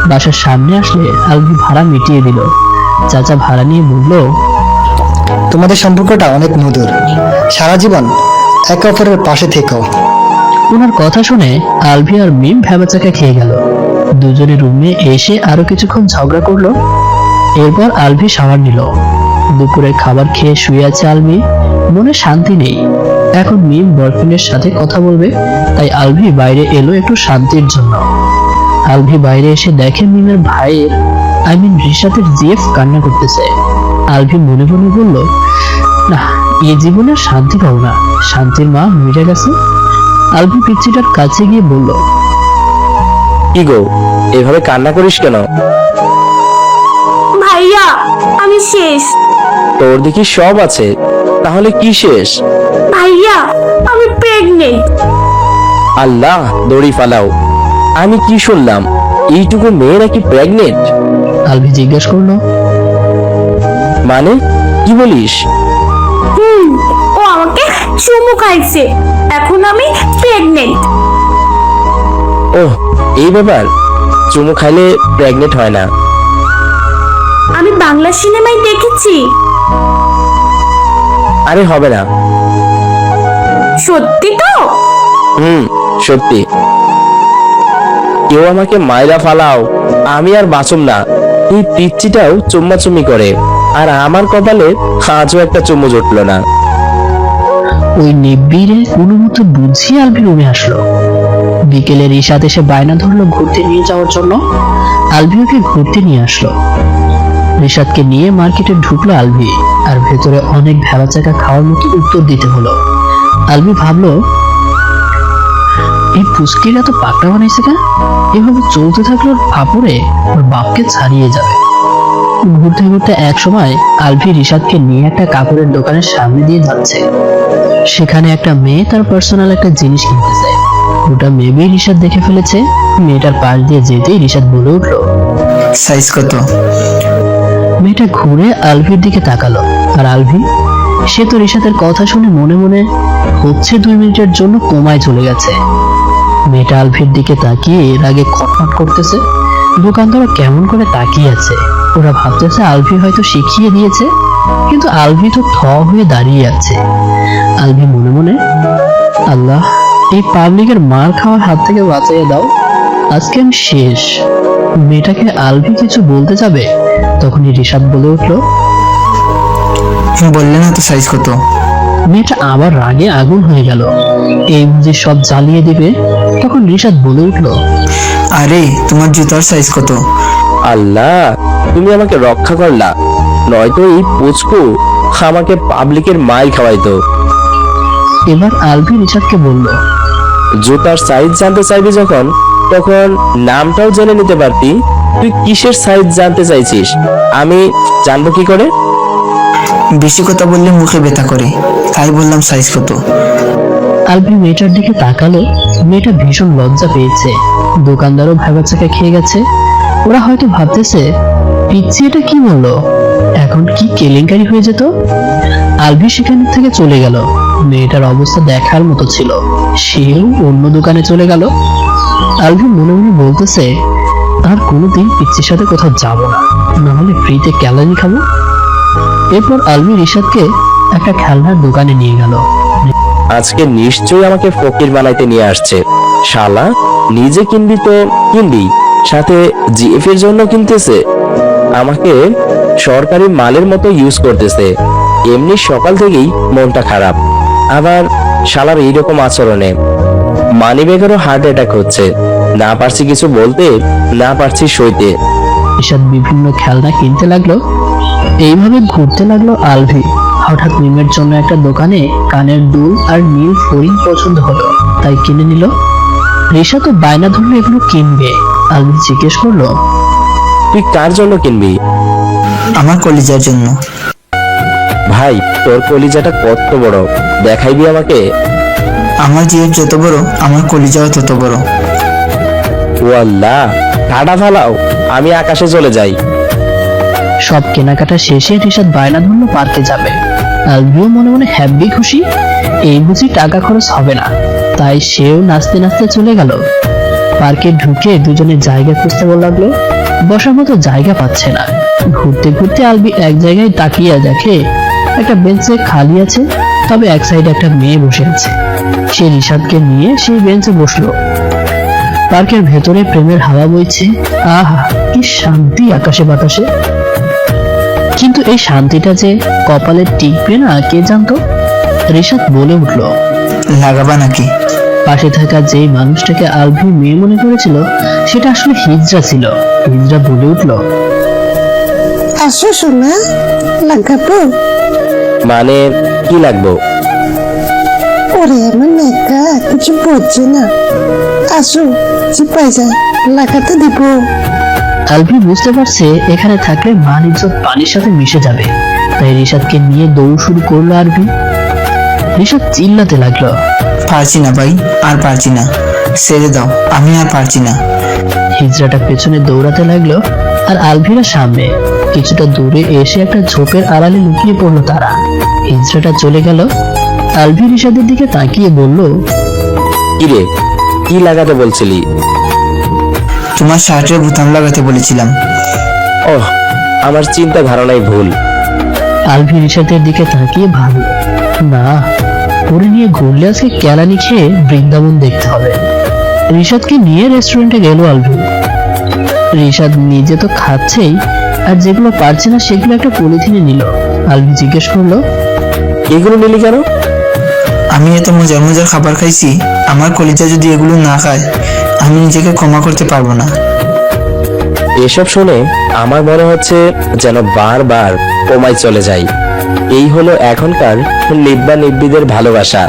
বাসার সামনে আসলে আলভি ভাড়া মিটিয়ে দিল। চাচা ভাড়া নিয়ে বলল, তোমাদের সম্পর্কটা অনেক মধুর, সারা জীবন একে অপরের পাশে থেকো। ওনার কথা শুনে আলভি আর মিম ভেবাচাকা খেয়ে গেল। দুজনে রুমে এসে আরো কিছুক্ষণ ঝগড়া করলো। এরপর আলভি শাওয়ার নিল। দুপুরের খাবার খেয়ে শুয়ে আছে আলভি, মনে শান্তি নেই। এখন মিম বয়ফ্রেন্ডের সাথে কথা বলবে, তাই আলভি বাইরে এলো একটু শান্তির জন্য। আলভি বাইরে এসে দেখে মিমের ভাইয়ের রিশাতের জিএফ কান্না করতেছে। আলভি মনে মনে বলল, না, এই জীবনে শান্তি পাবো না, শান্তির মা মরে গেছে। আলভি পিচ্চিটার কাছে গিয়ে বলল, কি গো, এভাবে কান্না করিস কেন? ভাইয়া, আমি শেষ। তোর দেখি সব আছে, তাহলে কি শেষ? ভাইয়া, আমি প্রেগনেন্ট। আল্লাহ, দড়ি ফালাও। আমি কি শুনলাম, এইটুকু মেয়ে নাকি প্রেগনেন্ট? আলভি জিজ্ঞেস করলো, মানে কি বলিস? ও আমাকে চুমু খাইছে, এখন আমি প্রেগনেন্ট। ওহ, এই ব্যাপার? চুমু খাইলে প্রেগনেন্ট হয় না। আমি বাংলা সিনেমায় দেখেছি। আরে হবে না। সত্যি তো? সত্যি। কেউ আমাকে মাইরা ফালাও, আমি আর বাঁচুম না। এই পিচ্চিটাও চুম্মাচুম্মি করে, আর আমার কপালে আজও একটা চুমু জুটলো না। ওই নিবিড়ে কোনো মতো বুঝিয়ে আলভি রুমে আসলো। বিকেলে রিশাদ এসে বায়না ধরলো ঘুরতে নিয়ে যাওয়ার জন্য। আলভি ওকে ঘুরতে নিয়ে আসলো। রিশাদকে নিয়ে মার্কেটে ঢুকলো আলভি, আর ভেতরে অনেক ভেবাচাকা খাওয়ার মতো উত্তর দিতে হলো। আলভি ভাবলো, এই পুস্কিরা তো পাকড়া বানাইছে কেন? এভাবে চলতে থাকলে ওর ফাপড়ে ওর বাপকে ছাড়িয়ে যাবে। ঘুরতে ঘুরতে এক সময় আলভি রিশাদকে নিয়ে একটা কাপড়ের দোকানের সামনে দিয়ে যাচ্ছে। সেখানে একটা মেয়ে তার পার্সোনাল একটা জিনিস কিনতেছে। ওটা মেবি রিশাদ দেখে ফেলেছে। মেয়েটার পাশ দিয়ে যেতেই রিশাদ বলে উঠলো, সাইজ কত? মেয়েটা ঘুরে আলভির দিকে তাকালো, আর আলভি, সে তো রিশাদের কথা শুনে মনে মনে হচ্ছে 2 মিনিটের জন্য কোমায় চলে গেছে। মেয়েটা আলভির দিকে তাকিয়ে এর আগে খটমট করতেছে। দোকানদারও কেমন করে তাকিয়ে আছে। ওরা ভাবতেছে আলভি হয়তো শিখিয়ে দিয়েছে, কিন্তু আলভি তো থ হয়ে দাঁড়িয়ে আছে। আলভি মনে মনে, আল্লাহ, এই পাবলিকের মার খাওয়ার হাত থেকে বাঁচিয়ে দাও, আজকে আমি শেষ। মেয়েটাকে আলভি কিছু বলতে যাবে, তখনই রিশাদ বলে উঠল। বললে না তো সাইজ কত? মেয়েটা আবার রাগে আগুন হয়ে গেল। এই বুঝি সব জ্বালিয়ে দিবে। তখন রিশাদ বলে উঠল, আরে তোমার জুতার সাইজ কত? আল্লাহ, তুমি আমাকে রক্ষা করলা, নয়তো এই পুচকু আমাকে পাবলিকের মাইল খাওয়াইতো। এবার আলভি রিশাদকে বলল, জুতার সাইজ জানতে চাইবি যখন, তখন নামটাও জেনে নিতে পারতি। তুই কিসের সাইজ জানতে চাইছিস, আমি জানবো কি করে? বেশি কথা বললে মুখে ব্যথা করে, তাই বললাম সাইজ কত। আলভি মেয়েটার দিকে তাকালো। মেয়েটা ভীষণ লজ্জা পেয়েছে। দোকানদারও ভেবাচাকা খেয়ে গেছে। ওরা হয়তো ভাবতেছে, পিচ্ছি এটা কি বললো, এখন কি কেলেঙ্কারি হয়ে যেত। আলভি সেখান থেকে চলে গেল। মেয়েটার অবস্থা দেখার মতো ছিল। সেও অন্য দোকানে চলে গেল। আলভি মনে মনে বলতেছে, আর কোনোদিন পিচ্ছির সাথে কোথাও যাব না, না হলে ফ্রিতে ক্যালারি খাবো। এরপর আলভি রিশাদকে একটা খেলনার দোকানে নিয়ে গেল। আজকে নিশ্চয়ই আমাকে ফকির বানাইতে নিয়ে আসছে। শালা, নিজে কিনবি তো কিনবি, সাথে জিএফ এর জন্য কিনতেছে। আমাকে সরকারি মালের মতো ইউজ করতেছে। এমনি সকাল থেকেই মনটা খারাপ, আবার শালার এইরকম আচরণে মানিব্যাগেরও হার্ট অ্যাটাক হচ্ছে। না পারছি কিছু বলতে, না পারছি সইতে। রিশাদ বিভিন্ন খেলনা কিনতে লাগলো। এইভাবে ঘুরতে লাগলো আলভি। হঠাৎ মিমের জন্য একটা দোকানে কানের দুল আর নীল ফড়িং পছন্দ হলো, তাই কিনে নিল। রিশাদ তো বায়না ধরলো এগুলো কিনবে। আলভি জিজ্ঞেস করলো, তুই কার জন্য কিনবি? আমার কলিজার জন্য। ভাই, তোর কলিজাটা কত বড়, দেখাইবি আমাকে? আমার জিএফ যত বড়, আমার কলিজাও তত বড়। ও আল্লাহ, টাটা ফালাও, আমি আকাশে চলে যাই। সব কেনাকাটা শেষে রিশাদ বায়না ধরলো পার্কে যাবে। আলভিও মনে মনে হ্যাপি খুশি, এই বুঝি টাকা খরচ হবে না। তাই সেও নাচতে নাচতে চলে গেল। পার্কে ঢুকে দুজনে জায়গা খুঁজতে লাগলো। বসার মতো জায়গা পাচ্ছে না। ঘুরতে ঘুরতে আলভি এক জায়গায় তাকিয়ে দেখে একটা বেঞ্চে খালি আছে, তবে এক সাইডে একটা মেয়ে বসে আছে। সে রিশাদকে নিয়ে সেই বেঞ্চে বসলো। পার্কের ভেতরে প্রেমের হাওয়া বইছে। আহা, কি শান্তি আকাশে বাতাসে। কিন্তু এই শান্তিটা যে কপালে টিকবে না কে জানতো। রিশাদ বলে উঠল, লাগাবা নাকি? পাশে থাকা যেই মানুষটাকে আলভি মেয়ে মনে করেছিল সেটা আসলে হিজরা ছিল। হিজরা বলে উঠল, আসো সোনা, লাগাবো? মানে কি লাগবো? ওরে আমার নেকা কিছু বুঝছে না, আসো চিপাই যায়, লাগাতে দিব। আলভি বুঝতে পারছে এখানে থাকলে মান ইজ্জত পানির সাথে মিশে যাবে, তাই রিশাদকে নিয়ে দৌড় শুরু করলো আলভি। রিশাদ চিল্লাতে লাগলো, পারছি না ভাই, আর পারছি না, ছেড়ে দাও, আমি আর পারছি না। হিজড়াটা পেছনে দৌড়াতে লাগলো আর আলভিরা সামনে। কিছুটা দূরে এসে একটা ঝোপের আড়ালে লুকিয়ে পড়লো তারা। হিজড়াটা চলে গেল। আলভি রিশাদের দিকে তাকিয়ে বলল, কিরে, কি লাগাতে বলছিলি? তোমার শার্টের বোতাম লাগাতে বলেছিলাম। ওহ, আমার চিন্তা ধারণাই ভুল। আলভি রিশাদের দিকে তাকিয়ে ভাবল, না, পরে নিয়ে ঘুরলে আজকে কেলানি খেয়ে বৃন্দাবন দেখতে হবে। রিশাদকে নিয়ে রেস্টুরেন্টে গেল আলভি। রিশাদ নিজে তো খাচ্ছেই, আর যেগুলো পারছে না সেগুলো একটা পলিথিনে নিল। আলভি জিজ্ঞেস করলো, এগুলো নিলি কেন? আমি এত মজার মজার খাবার খাইছি, আমার কলিজা যদি এগুলো না খায় আমি নিজেকে ক্ষমা করতে পারবো না। এসব শুনে আমার মনে হচ্ছে যেন বারবার কোমায় চলে যাই। এই হলো এখনকার নিব্বা নিব্বিদের ভালোবাসা।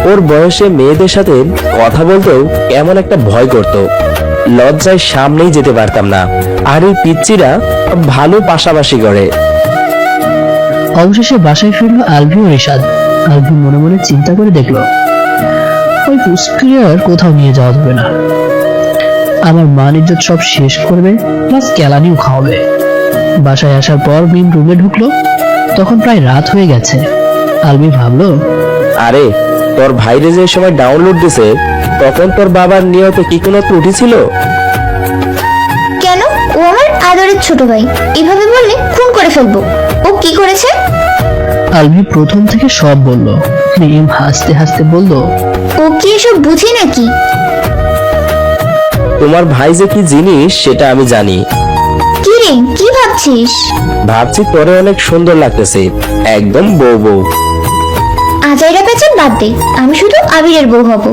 ওর বয়সে মেয়েদের সাথে কথা বলতেও কেমন একটা ভয় করতো, লজ্জায় সামনেই যেতে পারতাম না। আর এই পিচ্চিরা ভালো পাশাপাশি করে। অবশেষে বাসায় ফিরলো আলভি ও রিশাদ। আলভি মনে মনে চিন্তা করে দেখলো, ওই পুষ্করিয়া আর কোথাও নিয়ে যাওয়া যাবে না। আমার মান ইজ্জত সব শেষ করবে, প্লাস কেলানিও খাওয়াবে। বাসায় আসার পর মিম রুমে ঢুকলো। তখন প্রায় রাত হয়ে গেছে। আলভি ভাবলো, আরে, তোর ভাইরে যে সময় ডাউনলোড দিছে তখন তোর বাবার নিয়তে কি কোনো ত্রুটি ছিল? কেন? ও আমার আদরের ছোট ভাই, এভাবে বললে খুন করে ফেলবো। ও কি করেছে? আলভি প্রথম থেকে সব বলল। মিম হাসতে হাসতে বলল, ও কি এসব বুঝি নাকি? তোমার ভাই যে কি জিনিস সেটা আমি জানি। কি রে, কি ভাবছিস? ভাবছি তোরে অনেক সুন্দর লাগতেছে, একদম বউ বউ। আজাইরা পেছন বাদ দে, আমি শুধু আবিরের বউ হব।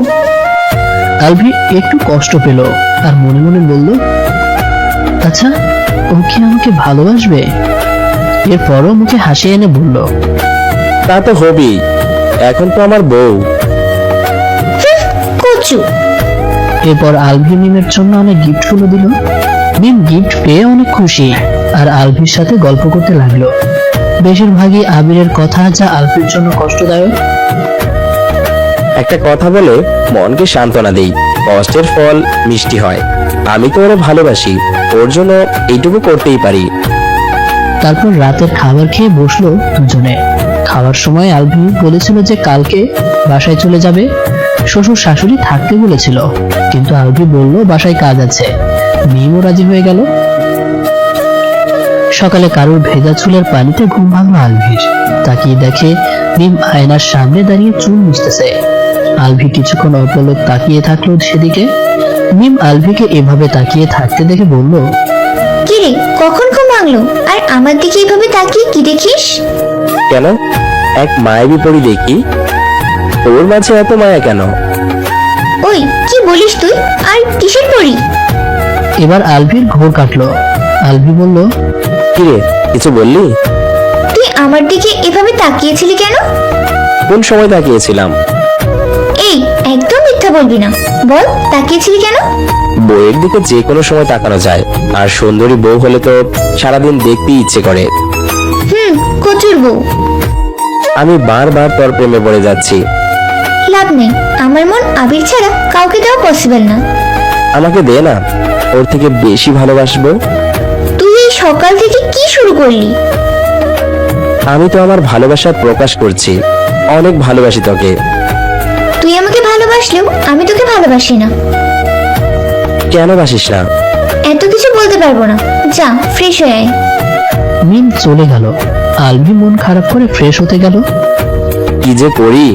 আলভি একটু কষ্ট পেল আর মনে মনে বলল, আচ্ছা ও কি আমাকে ভালোবাসবে? এরপরও মুখে হাসি এনে বলল, তা তো হবেই, এখন তো আমার বউ। কচু। এরপর আলভি মিমের জন্য অনেক গিফটগুলো দিল। মিম গিফট পেয়ে অনেক খুশি আর আলভির সাথে গল্প করতে লাগলো। বেশিরভাগই আবিরের কথা, যা আলভির জন্য কষ্টদায়ক। একটা কথা বলে মনকে সান্ত্বনা দেই, কষ্টের ফল মিষ্টি হয়। আমি তো ওরে ভালোবাসি, ওর জন্য এইটুকু করতেই পারি। তারপর রাতের খাবার খেয়ে বসলো দুজনে। খাওয়ার সময় আলভি বলেছিল যে কালকে বাসায় চলে যাবে, শ্বশুর শাশুড়ি থাকতে বলেছিল, কিন্তু আলভি বলল বাসায় কাজ আছে। মিমও রাজি হয়ে গেল। সকালে কারোর ভেজা চুলের পানিতে ঘুম ভাঙলো আলভির। তাকিয়ে দেখে মিম আয়নার সামনে দাঁড়িয়ে চুল মুছতেছে। আলভি কিছুক্ষণ অপলক তাকিয়ে থাকলো সেদিকে। মিম আলভিকে এভাবে তাকিয়ে থাকতে দেখে বলল, কি রে, কখন ঘুম ভাঙলো? আর আমার দিকে এভাবে তাকিয়ে কি দেখিস? কেন, এক মায়াবী পরি দেখি। ওর মাঝে এত মায়া কেন? ওই কি বলিস তুই? আর কিসের পরি? এবার আলভির ঘোর কাটলো। আলভি বলল, কিরে, কিছু বললি? তুই আমার দিকে এভাবে তাকিয়েছিলি কেন? কোন সময় তাকিয়েছিলাম? এই একদম মিথ্যা বলবি না, বল তাকিয়েছিলি কেন? বউয়ের দিকে যে কোনো সময় তাকানো যায়, আর সুন্দরী বউ হলে তো সারাদিন দেখতেই ইচ্ছে করে। কচুর বউ। আমি বারবার তোর প্রেমে পড়ে যাচ্ছি। লাভ নেই, আমার মন আবির ছাড়া কাউকে দেওয়া পসিবল না। আমাকে দে না, ওর থেকে বেশি ভালোবাসবো। তুই এই সকাল থেকে কি শুরু করলি? আমি তো আমার ভালোবাসার প্রকাশ করছি, অনেক ভালোবাসি তোকে। তুই আমাকে ভালোবাসলেও আমি তোকে ভালোবাসি না। কেন বাসিস না? এত কিছু বলতে পারবো না, যা ফ্রেশ হয়ে আয়। মিম চলে গেল। আলভি মন খারাপ করে ফ্রেশ হতে গেল। কি যে করি,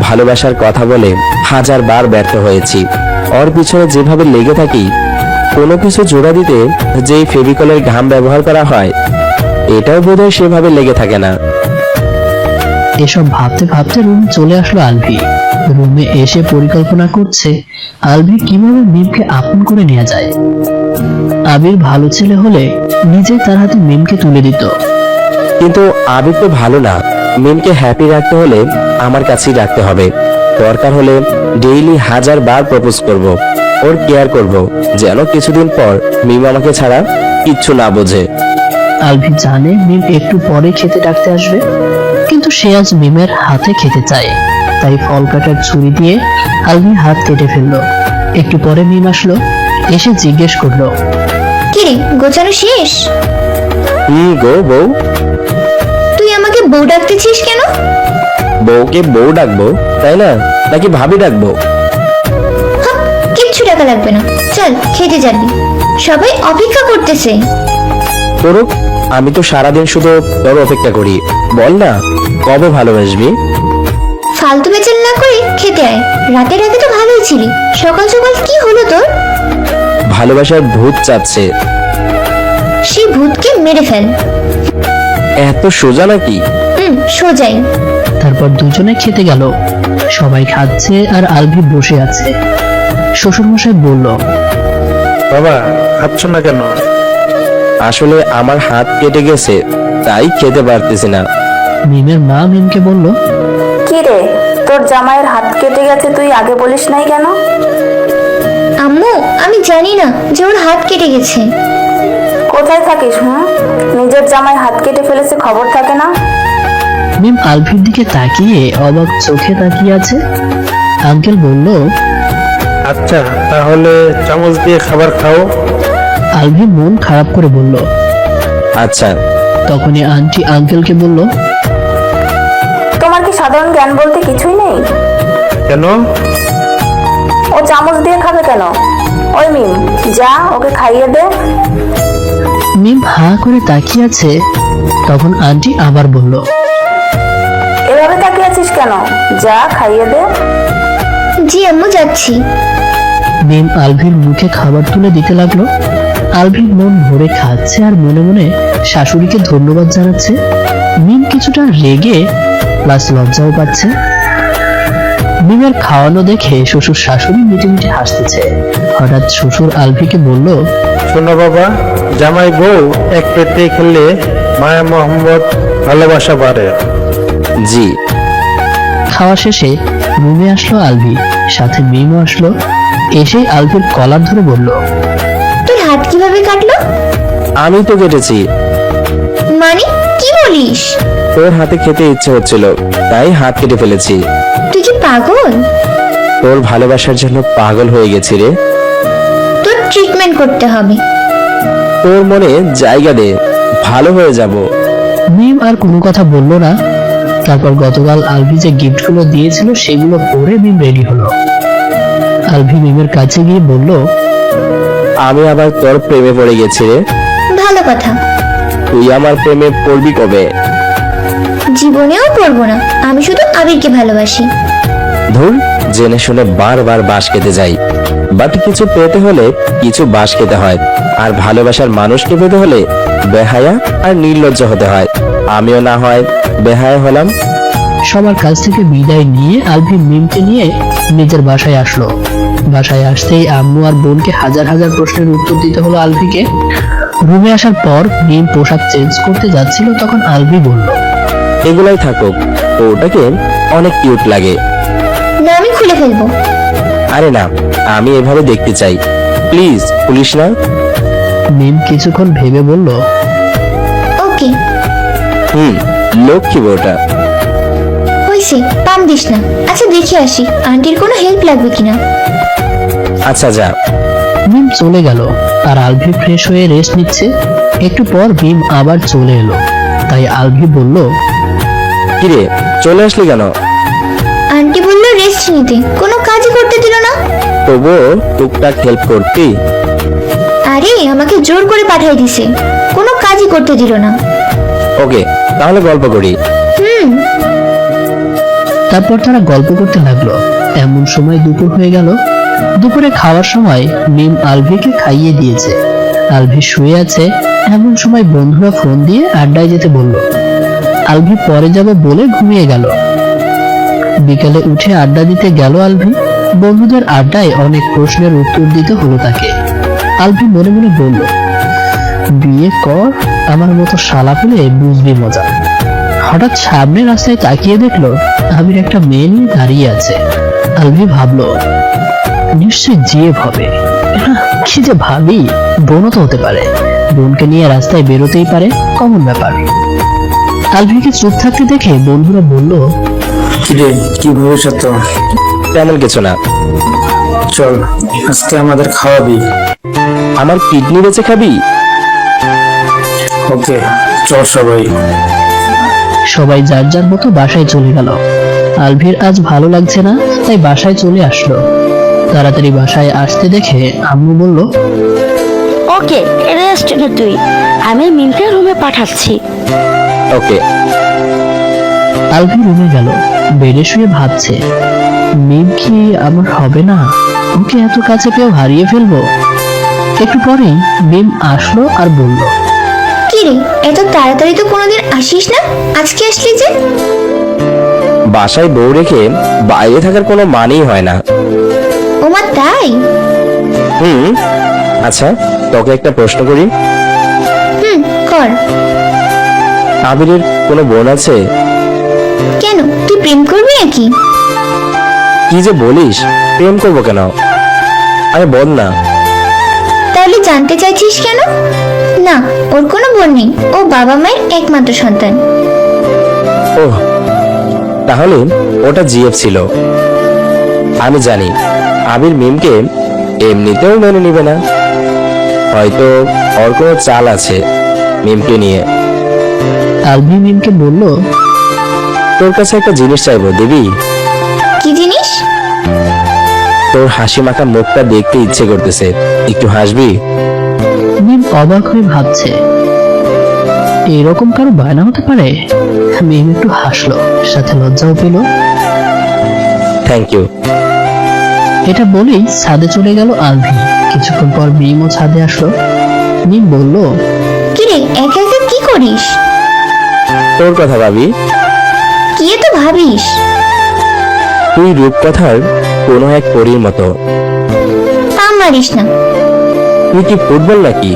ভালোবাসার কথা বলে 1000 বার ব্যর্থ হয়েছি। ওর পিছনে যেভাবে লেগে থাকি, কোনো কিছু জোড়া দিতে যেই ফেভিকলের ঘাম ব্যবহার করা হয়, এটাও বোধহয় সেভাবে লেগে থাকে না। এসব ভাবতে ভাবতে রুমে চলে আসলো আলভি। রুমে এসে পরিকল্পনা করছে আলভি কিভাবে মিমকে আপন করে নেওয়া যায়। আবির ভালো ছেলে হলে নিজে তার হাতে মিমকে তুলে দিত। কিন্তু আবির তো ভালো না। মিমকে হ্যাপি রাখতে হলে আমার কাছেই রাখতে হবে। দরকার হলে ডেইলি 1000 বার প্রপোজ করব, ওর কেয়ার করব, যেন কিছুদিন পর মিম আমাকে ছাড়া কিচ্ছু না বোঝে। আলভি জানে মিম একটু পরে খেতে ডাকতে আসবে, কিন্তু সে আজ মিমের হাতে খেতে চায়। তাই ফল কাটার ছুরি দিয়ে আলভি হাত কেটে ফেললো। একটু পরে মিম আসলো, এসে জিজ্ঞেস করলো, কিরে, গোছানো শেষ? গো বউ। তুই আমাকে বউ ডাকতেছিস কেন? বউকে বউ ডাকবো তাই না, নাকি ভাবি ডাকবো? কিচ্ছু টাকা লাগবে না, চল খেতে যাবি, সবাই অপেক্ষা করতেছে। করুক, আমি তো সারাদিন শুধু তোর অপেক্ষা করি। বল না, কবে ভালোবাসবি? ফালতু বেচাল না করে খেতে আয়। রাতের আগে তো ভালোই ছিলি, সকাল সকাল কি হলো তোর? ভালোবাসার ভূত চাচ্ছে। সেই ভূতকে মেরে ফেল। এত সোজা নাকি? সোজাই। তারপর দুজনে খেতে গেল। সবাই খাচ্ছে আর আলভি বসে আছে। শ্বশুরমশাই বলল, বাবা, খাচ্ছ না কেন? আসলে আমার হাত কেটে গেছে, তাই খেতে পারতেছি না। মিমের মা মিমকে বলল, কি রে, তোর জামাইয়ের হাত কেটে গেছে, তুই আগে বলিস নাই কেন? আম্মু, আমি জানি না যে ওর হাত কেটে গেছে। কোথায় থাকিস? নিজের জামাই হাত কেটে ফেলেছে, খবর থাকে না? মিম আলভির দিকে তাকিয়ে অবাক চোখে তাকিয়ে আছে। আঙ্কেল বলল, আচ্ছা, তাহলে চামচ দিয়ে খাবার খাও। আলভি মন খারাপ করে বলল, আচ্ছা। তখনই আন্টি আঙ্কেলকে বলল, তোমার কি সাধারণ জ্ঞান বলতে কিছুই নেই? কেন? ও চামচ দিয়ে খাবে কেন? ওই মিম, যা ওকে খাইয়ে দে। মিম হা করে তাকিয়ে আছে। তখন আন্টি আবার বলল, এভাবে তাকিয়ে আছিস কেন? যা খাইয়ে দে। জি আম্মু, যাচ্ছি। মিম আলভির মুখে খাবার তুলে দিতে লাগলো। আলভি মন ভরে খাচ্ছে আর মনে মনে শাশুড়িকে ধন্যবাদ জানাচ্ছে। মিম কিছুটা রেগে প্লাস লজ্জাও পাচ্ছে। মিমের খাওয়ানো দেখে শ্বশুর শাশুড়ি মিটিমিটি হাসতেছে। হঠাৎ শ্বশুর আলভিকে বলল, শোনো বাবা, জামাই বউ এক পেটে খেলে মায়া মোহাম্মদ ভালোবাসা বাড়ে। জি। খাওয়া শেষে রুমে আসলো আলভি, সাথে মিমও আসলো। এসেই আলভির কলার ধরে বলল, তোর হাত কিভাবে কাটলো? আমি তো কেটেছি। মানে কি বলিস? তোর হাতে খেতে ইচ্ছে হচ্ছিল, তাই হাত কেটে ফেলেছি। তুই কি পাগল? তোর ভালোবাসার জন্য পাগল হয়ে গেছি রে। তোর ট্রিটমেন্ট করতে হবে। তোর মনে জায়গা দে, ভালো হয়ে যাব। মিম আর কোনো কথা বললো না। তারপর গতকাল আলভি যে গিফটগুলো দিয়েছিল সেগুলো পরে মিম রেডি হলো। আলভি মিমের কাছে গিয়ে বলল, আমি আবার তোর প্রেমে পড়ে গেছি রে। ভালো কথা। তুই আমার প্রেমে পড়বি কবে? জীবনেও পড়বো না, আমি শুধু আবিরকে ভালোবাসি। ধুর, জেনে শুনে বারবার বাঁশ খেতে যাই। বাট কিছু পেতে হলে কিছু বাঁশ খেতে হয়, আর ভালোবাসার মানুষকে পেতে হলে বেহায়া আর নির্লজ্জ হতে হয়। আমিও না হয় বেহায়া হলাম। সবার কাছ থেকে বিদায় নিয়ে আলভি মিমকে নিয়ে নিজের বাসায় আসলো। বাসায় আসতেই আম্মু আর বোনকে হাজার হাজার প্রশ্নের উত্তর দিতে হলো আলভিকে। রুমে আসার পর মিম পোশাক চেঞ্জ করতে যাচ্ছিল, তখন আলভি বলল, এগুলাই থাকুক, তো ওটাকে অনেক কিউট লাগে। না, আমি খুলে ফেলবো। আরে না, আমি এভাবে দেখতে চাই, প্লিজ পুলিশ না। মিম কিছুক্ষণ ভেবে বলল, ওকে। লক্ষ্মী বউটা। হয়েছে, পাম দিস না। আচ্ছা দেখে আসি আন্টির কোনো হেল্প লাগবে কিনা। আচ্ছা যা। মিম চলে গেল আর আলভি ফ্রেশ হয়ে রেস্ট নিচ্ছে। একটু পর মিম আবার চলে এলো, তাই আলভি বলল, কিরে চলে আসলি কেন? আন্টি বললো রেস্ট নিতে, কোনো কাজই করতে দিল না। তবুও টুকটাক হেল্প করতি। আরে আমাকে জোর করে পাঠিয়ে দিছে, কোনো কাজই করতে দিল না। ওকে, তাহলে গল্প করি। তারপর তারা গল্প করতে লাগলো। এমন সময় দুপুর হয়ে গেল। দুপুরে খাওয়ার সময় মিম আলভিকে খাইয়ে দিয়েছে। আলভি শুয়ে আছে। এমন সময় বন্ধুরা ফোন দিয়ে আড্ডায় যেতে বলল। আলভি পরে যাবে বলে ঘুমিয়ে গেল। বিকালে উঠে আড্ডা দিতে গেল আলভি। বন্ধুদের আড্ডায় অনেক প্রশ্নের উত্তর দিতে হলো তাকে। আলভি মনে মনে বলল, বিয়ে কর, আমার মতো শালা পেলে বুঝবি মজা। হঠাৎ সামনে রাস্তায় তাকিয়ে দেখলো আবির একটা মেয়ে নিয়ে দাঁড়িয়ে আছে। আলভি ভাবলো, নিশ্চয় জিএফ হবে। এটা কি যে ভাবি, বোনও তো হতে পারে। বোনকে নিয়ে রাস্তায় বেরোতেই পারে, কমন ব্যাপার। আলভিকে চুপ থাকতে দেখে বন্ধুরা বলল, কিরে কি ভবিষ্যৎ? তেমন কিছু না। চল আজকে আমাদের খাওয়াবি। আমার কিডনি বেঁচে খাবি? ওকে চল সবাই। সবাই যার যার মতো বাসায় চলে গেল। আলভির আজ ভালো লাগছে না, তাই বাসায় চলে আসলো। তাড়াতাড়ি বাসায় আসতে দেখে আম্মু বলল, ওকে রেস্ট নে তুই, আমি মিমকে রুমে পাঠাচ্ছি। ওকে। আলভি রুমে গেল। বেডে শুয়ে ভাবছে, মিম কি আমার হবে না? ওকে এত কাছে পেয়েও হারিয়ে ফেলবো। একটু পরেই মিম আসলো আর বলল, কিরে এত তাড়াতাড়ি তো কোনোদিন আসিস না, আজকে আসলি যে? বাসায় বউ রেখে বাইরে থাকার কোনো মানেই হয় না। ওমা তাই? আচ্ছা তোকে একটা প্রশ্ন করি। কর। আবিরের কোনো বোন আছে? কেন, তুই প্রেম করবি নাকি? কি যে বলিস, প্রেম করবো কেন? আরে বল না। তাহলে জানতে চাইছিস কেন? না, ওর কোনো বোন নেই, ও বাবা মায়ের একমাত্র সন্তান। ওহ, তাহলে ওটা জিএফ ছিল। আমি জানি আবির মিমকে এমনিতেও মেনে নিবে না, হয়তো ওর কোনো চাল আছে মিমকে নিয়ে। আলভি মিমকে বলল, তোর কাছে একটা জিনিস চাইবো, দিবি? কি জিনিস? তোর হাসি মাখা মুখটা দেখতে ইচ্ছে করতেছে, একটু হাসবি? মিম অবাক হয়ে ভাবছে, এরকম কারো বায়না হতে পারে? মিম একটু হাসলো, সাথে লজ্জাও পেল। Thank you. এটা বলেই ছাদে চলে গেল আলভি। কিছুক্ষণ পর মিমও ছাদে আসলো। মিম বলল, কিরে একা একা কি করিস? তোর কথা ভাবি। কি এত ভাবিস? তুই রূপকথার কোনো এক পরীর মতো। তা মারিস না। তুই কি ফুটবল নাকি?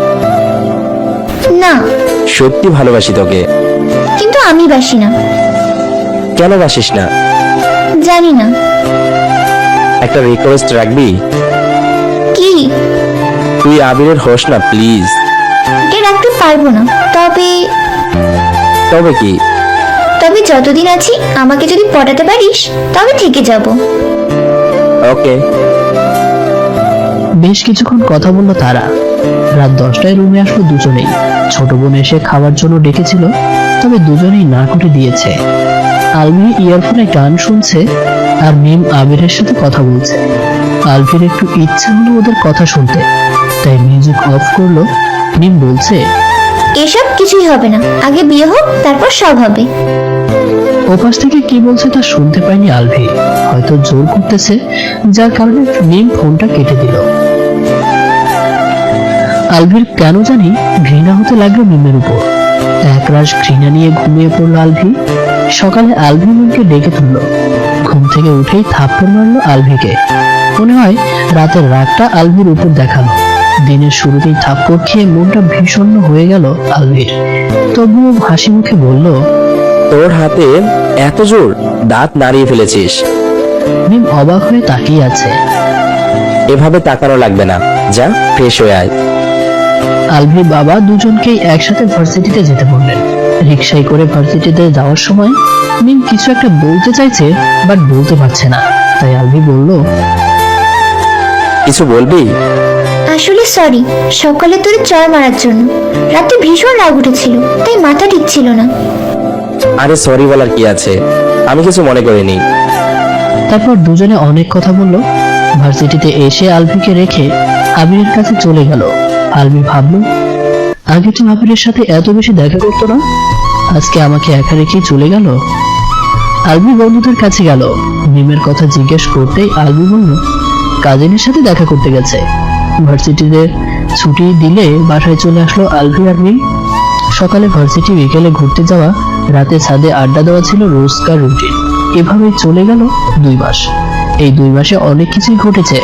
না, সত্যি ভালোবাসি তোকে। কিন্তু আমি বাসি না। কেন বাসিস না? জানি না। একটা রিকোয়েস্ট রাখবি? কি? তুই আবিরের হোস না প্লিজ। এটা রাখতে পারবো না। তবে তবে কি? তবে যতদিন আছি আমাকে যদি পটাতে পারিস তবে থেকে যাব। ওকে। বেশ কিছুক্ষণ কথা বলল তারা। রাত 10টায় রুমে আসলো দুজনেই। ছোট বোন এসে খাওয়ার জন্য ডেকেছিল, তবে দুজনেই না করে দিয়েছে। আলভি ইয়ারফোনে গান শুনছে আর মিম আবিরের সাথে কথা বলছে। আলভির একটু ইচ্ছা হলো ওদের কথা শুনতে, তাই মিউজিক অফ করলো। মিম বলছে, এসব কিছুই হবে না, আগে বিয়ে হোক তারপর সব হবে। ওপাশ থেকে কি বলছে তা শুনতে পায়নি আলভি। হয়তো জোর করতেছে, যার কারণে মিম ফোনটা কেটে দিল। আলভির কেন জানি ঘৃণা হতে লাগলো মিমের উপর। একরাশ ঘৃণা নিয়ে ঘুমিয়ে পড়লো আলভি। সকালে আলভি মিমকে ডেকে তুললো। ঘুম থেকে উঠেই থাপ্পড় মারলো আলভিকে। মনে হয় রাতের রাগটা আলভির উপর দেখালো। দিনের শুরুতেই থাপ্পড় খেয়ে মনটা ভীষণ হয়ে গেল আলভির। তবুও হাসি মুখে বলল, তোর হাতে এত জোর, দাঁত নাড়িয়ে ফেলেছিস। মিম অবাক হয়ে তাকিয়ে আছে। এভাবে তাকানো লাগবে না, যা ফ্রেশ হয়ে আয়। আলভির বাবা দুজনকেই একসাথে ভার্সিটিতে যেতে বললেন। রিকশায় করে ভার্সিটিতে যাওয়ার সময় মিম কিছু একটা বলতে চাইছে, বাট বলতে পারছে না। তাই আলভি বলল, কিছু বলবি? আসলে সরি, সকালে তোরে চড় মারার জন্য। রাতে ভীষণ রাগ উঠেছিল, তাই মাথা ঠিক ছিল না। আরে সরি বলার কি আছে, আমি কিছু মনে করিনি। তারপর দুজনে অনেক কথা বলল। ভার্সিটিতে এসে আলভিকে রেখে আবিরের কাছে চলে গেল। আলভি ভাবলো, আগে তো আবিরের সাথে এত বেশি দেখা করতো না, আজকে আমাকে একা রেখেই চলে গেল। আলভি বন্ধুদের কাছে গেল। মিমের কথা জিজ্ঞেস করতেই আলভি বলল, কাজিনের সাথে দেখা করতে গেছে। ভার্সিটিতে ছুটি দিলে বাসায় চলে আসলো আলভি আর মিম। সকালে ভার্সিটি, বিকেলে ঘুরতে যাওয়া, রাতে ছাদে আড্ডা দেওয়া ছিল রোজকার রুটিন। এভাবে চলে গেল 2 মাস। এই 2 মাসে অনেক কিছুই ঘটেছে।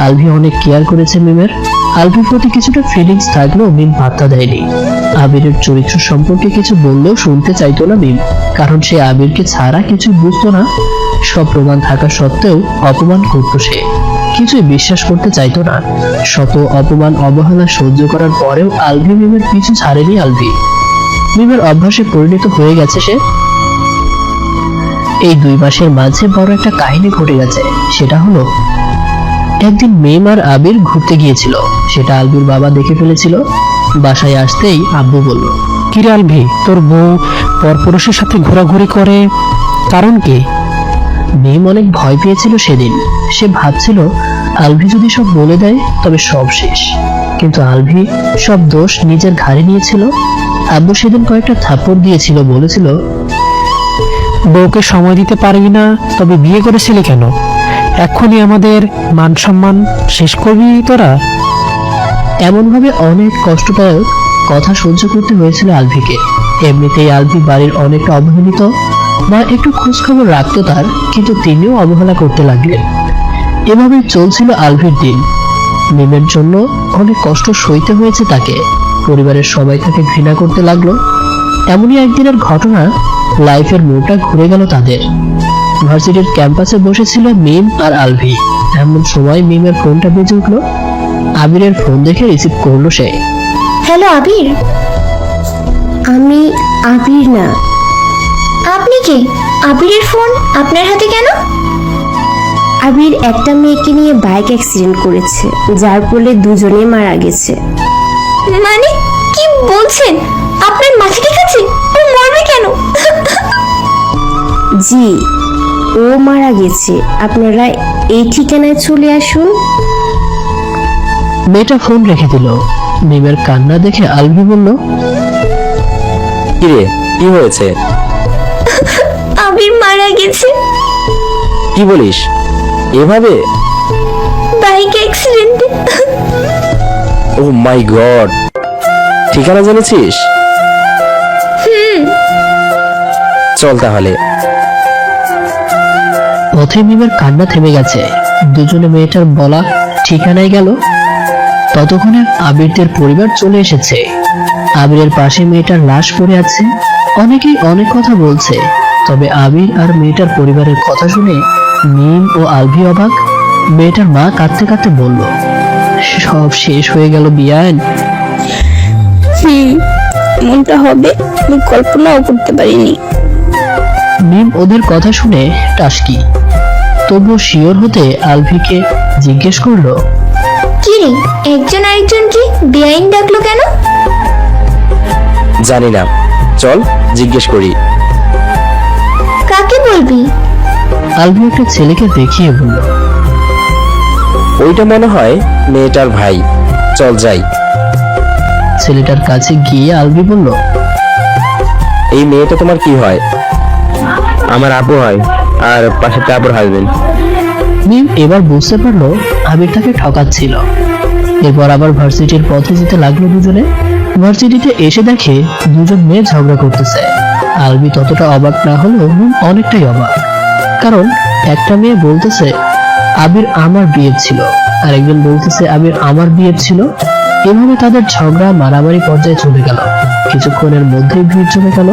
আলভি অনেক কেয়ার করেছে মিমের। আলভির প্রতি কিছুটা ফিলিংস থাকলেও মিম পাত্তা দেয়নি। আবিরের চরিত্র সম্পর্কে কিছু বললেও শুনতে চাইতো না মিম, কারণ সে আবিরকে ছাড়া কিছু বুঝতো না। সব প্রমাণ থাকা সত্ত্বেও অপমান করতো সে, কিছুই বিশ্বাস করতে চাইতো না। শত অপমান অবহেলা সহ্য করার পরেও আলভি মিমের পিছু ছাড়েনি। আলভি মিমের অভ্যাসে পরিণত হয়ে গেছে সে। এই 2 মাসের মাঝে বড় একটা কাহিনী ঘটে গেছে। সেটা হলো, একদিন মিম আর আবির ঘুরতে গিয়েছিল। সেটা আলভির বাবা দেখে ফেলেছিল। বাসায় আসতেই আব্বু বলল, কিরে আলভি, তোর বউ পরপুরুষের সাথে ঘোরাঘুরি করে, কারণ কি? মিম অনেক ভয় পেয়েছিল সেদিন। সে ভাবছিল আলভি যদি সব বলে দেয় তবে সব শেষ। কিন্তু আলভি সব দোষ নিজের ঘাড়ে নিয়েছিল। আব্বু সেদিন কয়েকটা থাপ্পড় দিয়েছিল, বলেছিল, বউকে সময় দিতে পারবি না, তবে বিয়ে করেছিলি কেন? এখনই আমাদের মান সম্মান শেষ করবি তোরা? এমন ভাবে অনেক কষ্টদায়ক কথা সহ্য করতে হয়েছিল আলভিকে। এমনিতেই আলভি বাড়ির অনেকটা অবহেলিত। মা একটু খোঁজ খবর রাখতো তার, কিন্তু তিনিও অবহেলা করতে লাগলেন। এভাবে চলছিল আলভির দিন। মিমের জন্য অনেক কষ্ট সইতে হয়েছে তাকে। পরিবারের সবাই তাকে ঘৃণা করতে লাগলো। এমনই একদিনের ঘটনা, লাইফের মোড়টা ঘুরে গেল তাদের। ভার্সিটির ক্যাম্পাসে বসেছিল মিম আর আলভি। এমন সময় মিমের ফোনটা বেজে উঠলো। আবিরের ফোন দেখে রিসিভ করলো সে। হ্যালো আবির। আমি আবির না। আপনি কে? আবিরের ফোন আপনার হাতে কেন? আবির একটা মেয়েকে নিয়ে বাইক অ্যাক্সিডেন্ট করেছে, যার ফলে দুজনেই মারা গেছে। মানে কি বলছেন? আপনার মাথা ঠিক আছে? ও মরবে কেন? জি, ও মারা গেছে। আপনারা এই ঠিকানায় চলে আসুন। মেয়েটা ফোন রেখে দিল। মিমের কান্না দেখে আলভি বলল, কিরে, কি হয়েছে? আবির মারা গেছে। কি বলিস? এভাবে? বাইক অ্যাক্সিডেন্টে। ও মাই গড, ঠিকানা জেনেছিস? চল তাহলে। পথে মিমের কান্না থেমে গেছে। দুজনে মেয়েটার বলা ঠিকানায় গেল। ততক্ষণে আবিরদের পরিবার চলে এসেছে। আবিরের পাশে মেয়েটার লাশ পড়ে আছে। অনেকেই অনেক কথা বলছে, তবে আবির আর মেয়েটার পরিবারের কথা শুনে মিম ও আলভি অবাক। মেয়েটার মা কাঁদতে কাঁদতে বলল, সব শেষ হয়ে গেল বিয়ান। এমনটা হবে আমি কল্পনাও করতে পারিনি। মিম ওদের কথা শুনে টাসকি। তবুও শিওর হতে আলভিকে জিজ্ঞেস করলো, কি রে, একজন আরেকজনকে বেআইন ডাকলো কেন? জানি না, চল জিজ্ঞেস করি। কাকে বলবি? আলভি একটা ছেলেকে দেখিয়ে বলল, ওইটা মনে হয় মেয়েটার ভাই, চল যাই। ছেলেটার কাছে গিয়ে আলভি বলল, এই মেয়েটা তোমার কি হয়? আমার আপু হয়, আর পাশে আপুর হাজবেন্ড। মিম এবার বুঝতে পারলো আবির তাকে ঠকাচ্ছিল। এরপর আবার ভার্সিটির পথে যেতে লাগলো দুজনে। ভার্সিটিতে এসে দেখে দুজন মেয়ে ঝগড়া করতেছে। আলভি ততটা অবাক না হলেও মিম অনেকটাই অবাক, কারণ একটা মেয়ে বলতেছে আবির আমার বিয়ে ছিল, আর একজন বলতেছে আবির আমার বিয়ে ছিল। এভাবে তাদের ঝগড়া মারামারি পর্যায়ে চলে গেল। কিছুক্ষণের মধ্যেই ভিড় জমে গেল।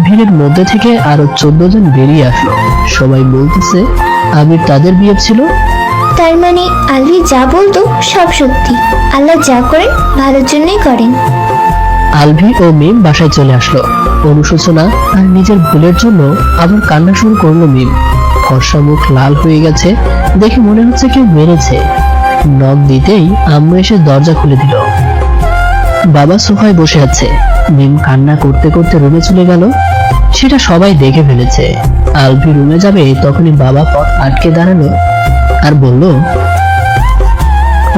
ভিড়ের মধ্যে থেকে আরো 14 জন বেরিয়ে আসলো। সবাই বলতেছে আবির তাদের বিয়ে ছিল। তার মানে আলভি যা বলতো সব সত্যি। আল্লাহ যা করেন ভালোর জন্যই করেন। আলভি ও মিম বাসায় চলে আসলো। অনুশোচনা আর নিজের ভুলের জন্য আবার কান্না শুরু করলো মিম। ফর্সা মুখ লাল হয়ে গেছে, দেখে মনে হচ্ছে কেউ মেরেছে। নখ দিতেই আম্মু এসে দরজা খুলে দিল। বাবা সোফায় বসে আছে। মিম কান্না করতে করতে রুমে চলে গেল। সেটা সবাই দেখে ফেলেছে। আলভি রুমে যাবে তখনই বাবা পথ আটকে দাঁড়ালো আর বলল,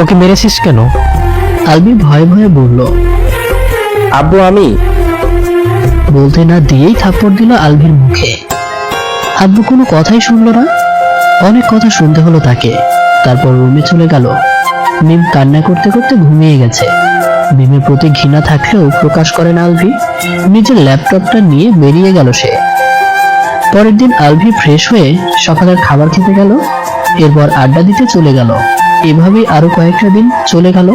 ওকে মেরেছিস কেন? আলভি ভয়ে ভয়ে বলল, আব্বু আমি। বলতে না দিয়েই থাপ্পড় দিল আলভির মুখে। আব্বু কোনো কথাই শুনলো না। অনেক কথা শুনতে হলো তাকে। তারপর রুমে চলে গেল। মিম কান্না করতে করতে ঘুমিয়ে গেছে। মিমের প্রতি ঘৃণা থাকলেও প্রকাশ করে না আলভি। নিজের ল্যাপটপটা নিয়ে বেরিয়ে গেল সে। পরের দিন আলভি ফ্রেশ হয়ে সকালের খাবার খেতে গেল। এরপর আড্ডা দিতে চলে গেল। এভাবেই আরো কয়েকটা দিন চলে গেল।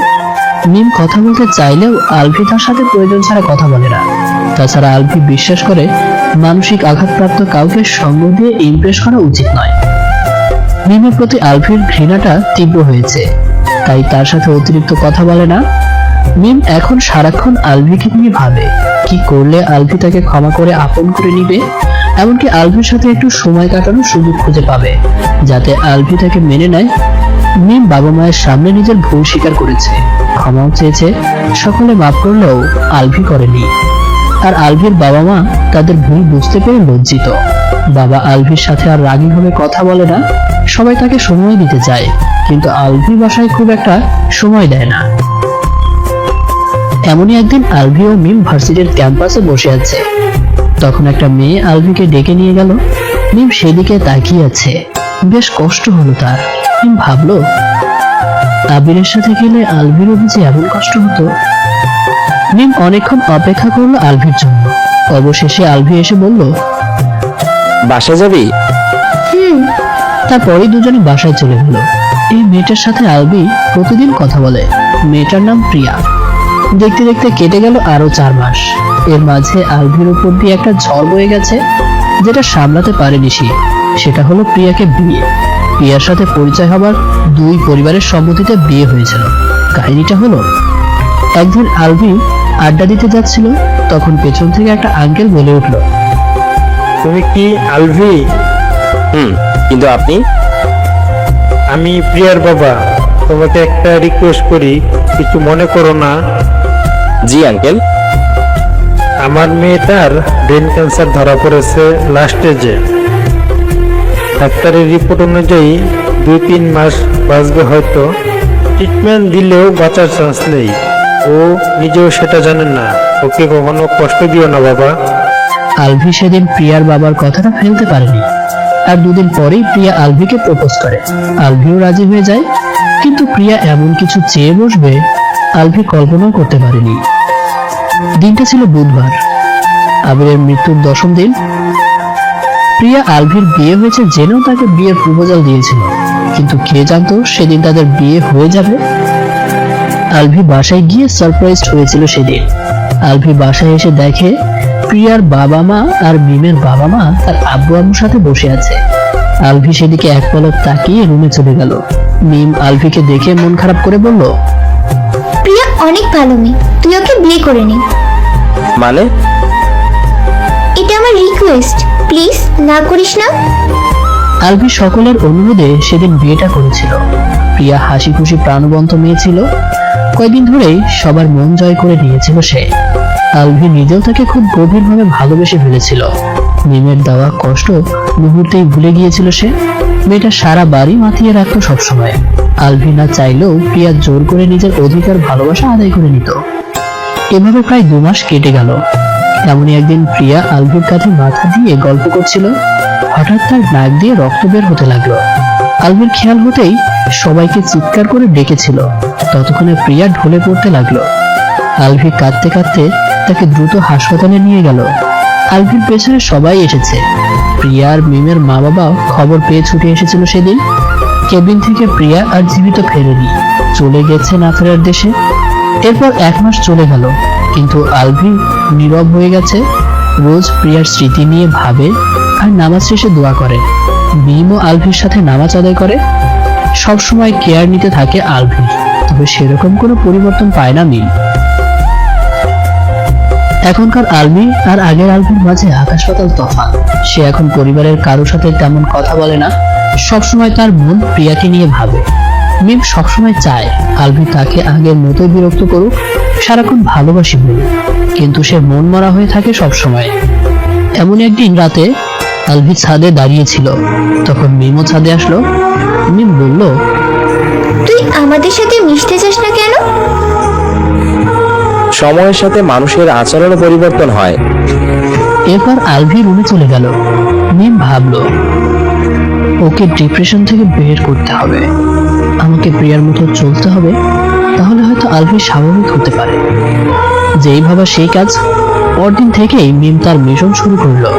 মিম কথা বলতে চাইলেও আলভি তার সাথে প্রয়োজন ছাড়া কথা বলে না। তাছাড়া আলভি বিশ্বাস করে মানসিক আঘাতপ্রাপ্ত কাউকে সঙ্গ দিয়ে ইমপ্রেস করা উচিত নয়। মিমের প্রতি আলভির ঘৃণাটা তীব্র হয়েছে, তাই তার সাথে অতিরিক্ত কথা বলে না। মিম এখন সারাক্ষণ আলভিকে নিয়ে ভাবে কি করলে আলভি তাকে ক্ষমা করে আপন করে নিবে, এমনকি আলভির সাথে একটু সময় কাটানোর সুযোগ খুঁজে পাবে যাতে আলভি তাকে মেনে নেয়। মিম বাবা মায়ের সামনে নিজের ভুল স্বীকার করেছে, ক্ষমাও চেয়েছে। সকলে মাফ করলেও আলভি করেনি। আর আলভির বাবা মা তাদের ভুল বুঝতে পেরে লজ্জিত। বাবা আলভির সাথে আর রাগীভাবে কথা বলে না। সবাই তাকে সময় দিতে চায়, কিন্তু আলভি বাসায় খুব একটা সময় দেয় না। এমনই একদিন আলভি ও মিম ভার্সিটির ক্যাম্পাসে বসে আছে। তখন একটা মেয়ে আলভিকে ডেকে নিয়ে গেল। মিম সেদিকে তাকিয়ে আছে। বেশ কষ্ট হলো তার। মিম ভাবলো আবিরের সাথে গেলে আলভিরও বুঝি এমন কষ্ট হতো। মিম অনেকক্ষণ অপেক্ষা করলো আলভির জন্য। অবশেষে আলভি এসে বলল, বাসা যাবি? তারপরেই দুজনে বাসায় চলে গেল। এই মেয়েটার সাথে আলভি প্রতিদিন কথা বলে। মেয়েটার নাম প্রিয়া। দেখতে দেখতে কেটে গেল আরো 4 মাস। এর মাঝে আলভির উপর দিয়ে একটা ঝড় বয়ে গেছে, যেটা সামলাতে পারেনি সে। সেটা হলো প্রিয়াকে বিয়ে। প্রিয়ার সাথে পরিচয় হবার 2 পরিবারের সম্মতিতে বিয়ে হয়েছিল। কাহিনীটা হলো, একদিন আলভি আড্ডা দিতে যাচ্ছিল, তখন পেছন থেকে একটা আঙ্কেল বলে উঠলো, তুমি কি আলভি? কিন্তু আপনি? আমি প্রিয়ার বাবা। তোমাকে একটা রিকোয়েস্ট করি, কিছু মনে করো না। জি আঙ্কেল। আমার মেয়েটার ব্রেন ক্যান্সার ধরা পড়েছে লাস্ট স্টেজে। ডাক্তারের রিপোর্ট অনুযায়ী 2-3 মাস বাঁচবে হয়তো। ট্রিটমেন্ট দিলেও বাঁচার চান্স নেই। ও নিজেও সেটা জানে না। ওকে কখনো কষ্ট দিও না বাবা। আলভি সেদিন প্রিয়ার বাবার কথাটা ফেলতে পারেনি। আর 2 দিন পরেই প্রিয়া আলভিকে প্রপোজ করে। আলভিও রাজি হয়ে যায়। কিন্তু প্রিয়া এমন কিছু চেয়ে বসবে আলভি কল্পনাও করতে পারেনি। দিনটা ছিল বুধবার, আবিরের মৃত্যুর 10ম দিন। প্রিয়া আলভির বিয়ে হয়েছে জেনেও তাকে বিয়ের প্রপোজাল দিয়েছিল, কিন্তু কে জানতো সেদিন তাদের বিয়ে হয়ে যাবে। আলভি বাসায় গিয়ে সারপ্রাইজড হয়েছিল সেদিন। আলভি বাসায় এসে দেখে প্রিয়ার বাবা মা আর মিমের বাবা মা তার আব্বু আম্মুর সাথে বসে আছে। আলভি সেদিকে এক পলক তাকিয়ে রুমে চলে গেল। মিম আলভিকে দেখে মন খারাপ করে বলল, প্রিয়া অনেক ভালো মেয়ে, তুই ওকে বিয়ে করে নে। মানে? এটা আমার রিকোয়েস্ট, প্লিজ না করিস না। আলভি সকলের অনুরোধে সেদিন বিয়েটা করেছিল। প্রিয়া হাসি খুশি প্রাণবন্ত মেয়ে ছিল। কয়েকদিন ধরেই সবার মন জয় করে নিয়েছিল সে। আলভি নিজেও তাকে খুব গভীরভাবে ভালোবেসে ফেলেছিল। মিমের দেওয়া কষ্ট মুহূর্তেই ভুলে গিয়েছিল সে। মেয়েটা সারা বাড়ি মাতিয়ে রাখতো সবসময়। আলভি না চাইলেও প্রিয়া জোর করে নিজের অধিকার ভালোবাসা আদায় করে নিত। এভাবে প্রায় 2 মাস কেটে গেল। এমনই একদিন প্রিয়া আলভির কাছে মাথা দিয়ে গল্প করছিল। হঠাৎ তার নাক দিয়ে রক্ত বের হতে লাগলো। আলভির খেয়াল হতেই সবাইকে চিৎকার করে ডেকেছিল। ততক্ষণে প্রিয়া ঢলে পড়তে লাগলো। আলভি কাঁদতে কাঁদতে তাকে দ্রুত হাসপাতালে নিয়ে গেল। আলভির পেছনে সবাই এসেছে। প্রিয়া আর মিমের মা বাবা খবর পেয়ে ছুটে এসেছিল সেদিন। কেবিন থেকে প্রিয়া আর জীবিত ফেরেনি, চলে গেছে না ফেরার দেশে। এরপর 1 মাস চলে গেল, কিন্তু আলভি নীরব হয়ে গেছে। রোজ প্রিয়ার স্মৃতি নিয়ে ভাবে আর নামাজ শেষে দোয়া করে। মিমও আলভির সাথে নামাজ আদায় করে। সবসময় কেয়ার নিতে থাকে আলভির, তবে সেরকম কোনো পরিবর্তন পায় না মিম। এখনকার আলভি আর আগের আলভির মাঝে আকাশ পাতাল তফাৎ। সে এখন পরিবারের কারোর সাথে তেমন কথা বলে না, সবসময় তার মন প্রিয়াকে নিয়ে ভাবে। মিম সবসময় চায় আলভি তাকে আগের মতোই বিরক্ত করুক, সারাক্ষণ ভালোবাসি বলে, কিন্তু সে মন মরা হয়ে থাকে সবসময়। এমন একদিন রাতে আলভি ছাদে দাঁড়িয়েছিল, তখন মিমও ছাদে আসলো। মিম বলল, তুই আমাদের সাথে মিশতে চাস না কেন? সময়ের সাথে মানুষের আচরণও পরিবর্তন হয়। এরপর আলভি রুমে চলে গেল। মিম ভাবলো, ওকে ডিপ্রেশন থেকে বের করতে হবে, আমাকে প্রিয়ার মতো চলতে হবে, তাহলে হয়তো আলভি স্বাভাবিক হতে পারে। যেই ভাবা সেই কাজ। পরদিন থেকেই মিম তার মিশন শুরু করলো।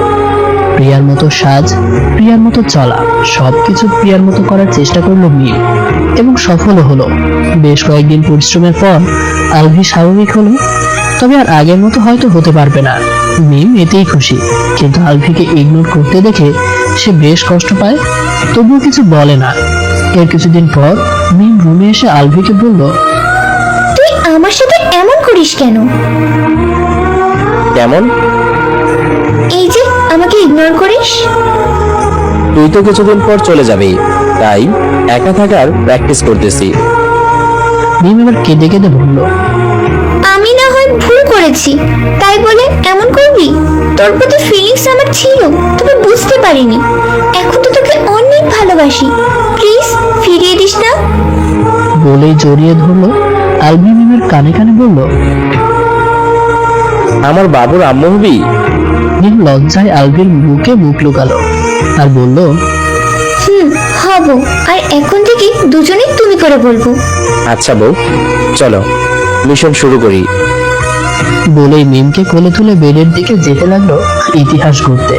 প্রিয়ার মতো সাজ, প্রিয়ার মতো চলা, সবকিছু প্রিয়ার মতো করার চেষ্টা করলো মিম, এবং সফলও হলো। বেশ কয়েকদিন পরিশ্রমের পর আলভি স্বাভাবিক হলো, তবে আর আগের মতো হয়তো হতে পারবে না। মিম এতেই খুশি, কিন্তু আলভিকে ইগনোর করতে দেখে সে বেশ কষ্ট পায়, তবুও কিছু বলে না। এর কিছুদিন পর মিম রুমে এসে আলভিকে বলল, তুই আমার সাথে এমন করিস কেন? কেমন? এই যে আমাকে ইগনোর করিস। তুই তো কিছুদিন পর চলে যাবি, তাই একা থাকার প্র্যাকটিস করতেছি। মিম এবার কেঁদে কেঁদে বলল, আমি না হয় ভুল করেছি, তাই বলে এমন করবি? তোর প্রতি ফিলিংস আমার ছিল, তবে বুঝতে পারিনি। এখন তো তোকে অনেক ভালোবাসি, প্লিজ ফিরিয়ে দিস না। বলেই জড়িয়ে ধরলো। আলভি মিমের কানে কানে বলল, আমার বাবুর আম্মু হবি? মিম লজ্জায় আলভির বুকে মুখ লুকালো আর বলল, হব, আর এখন থেকে দুজনেই তুমি করে বলবো। আচ্ছা বউ, চলো মিশন শুরু করি। বলেই মিমকে কোলে তুলে বেডের দিকে যেতে লাগলো ইতিহাস গড়তে।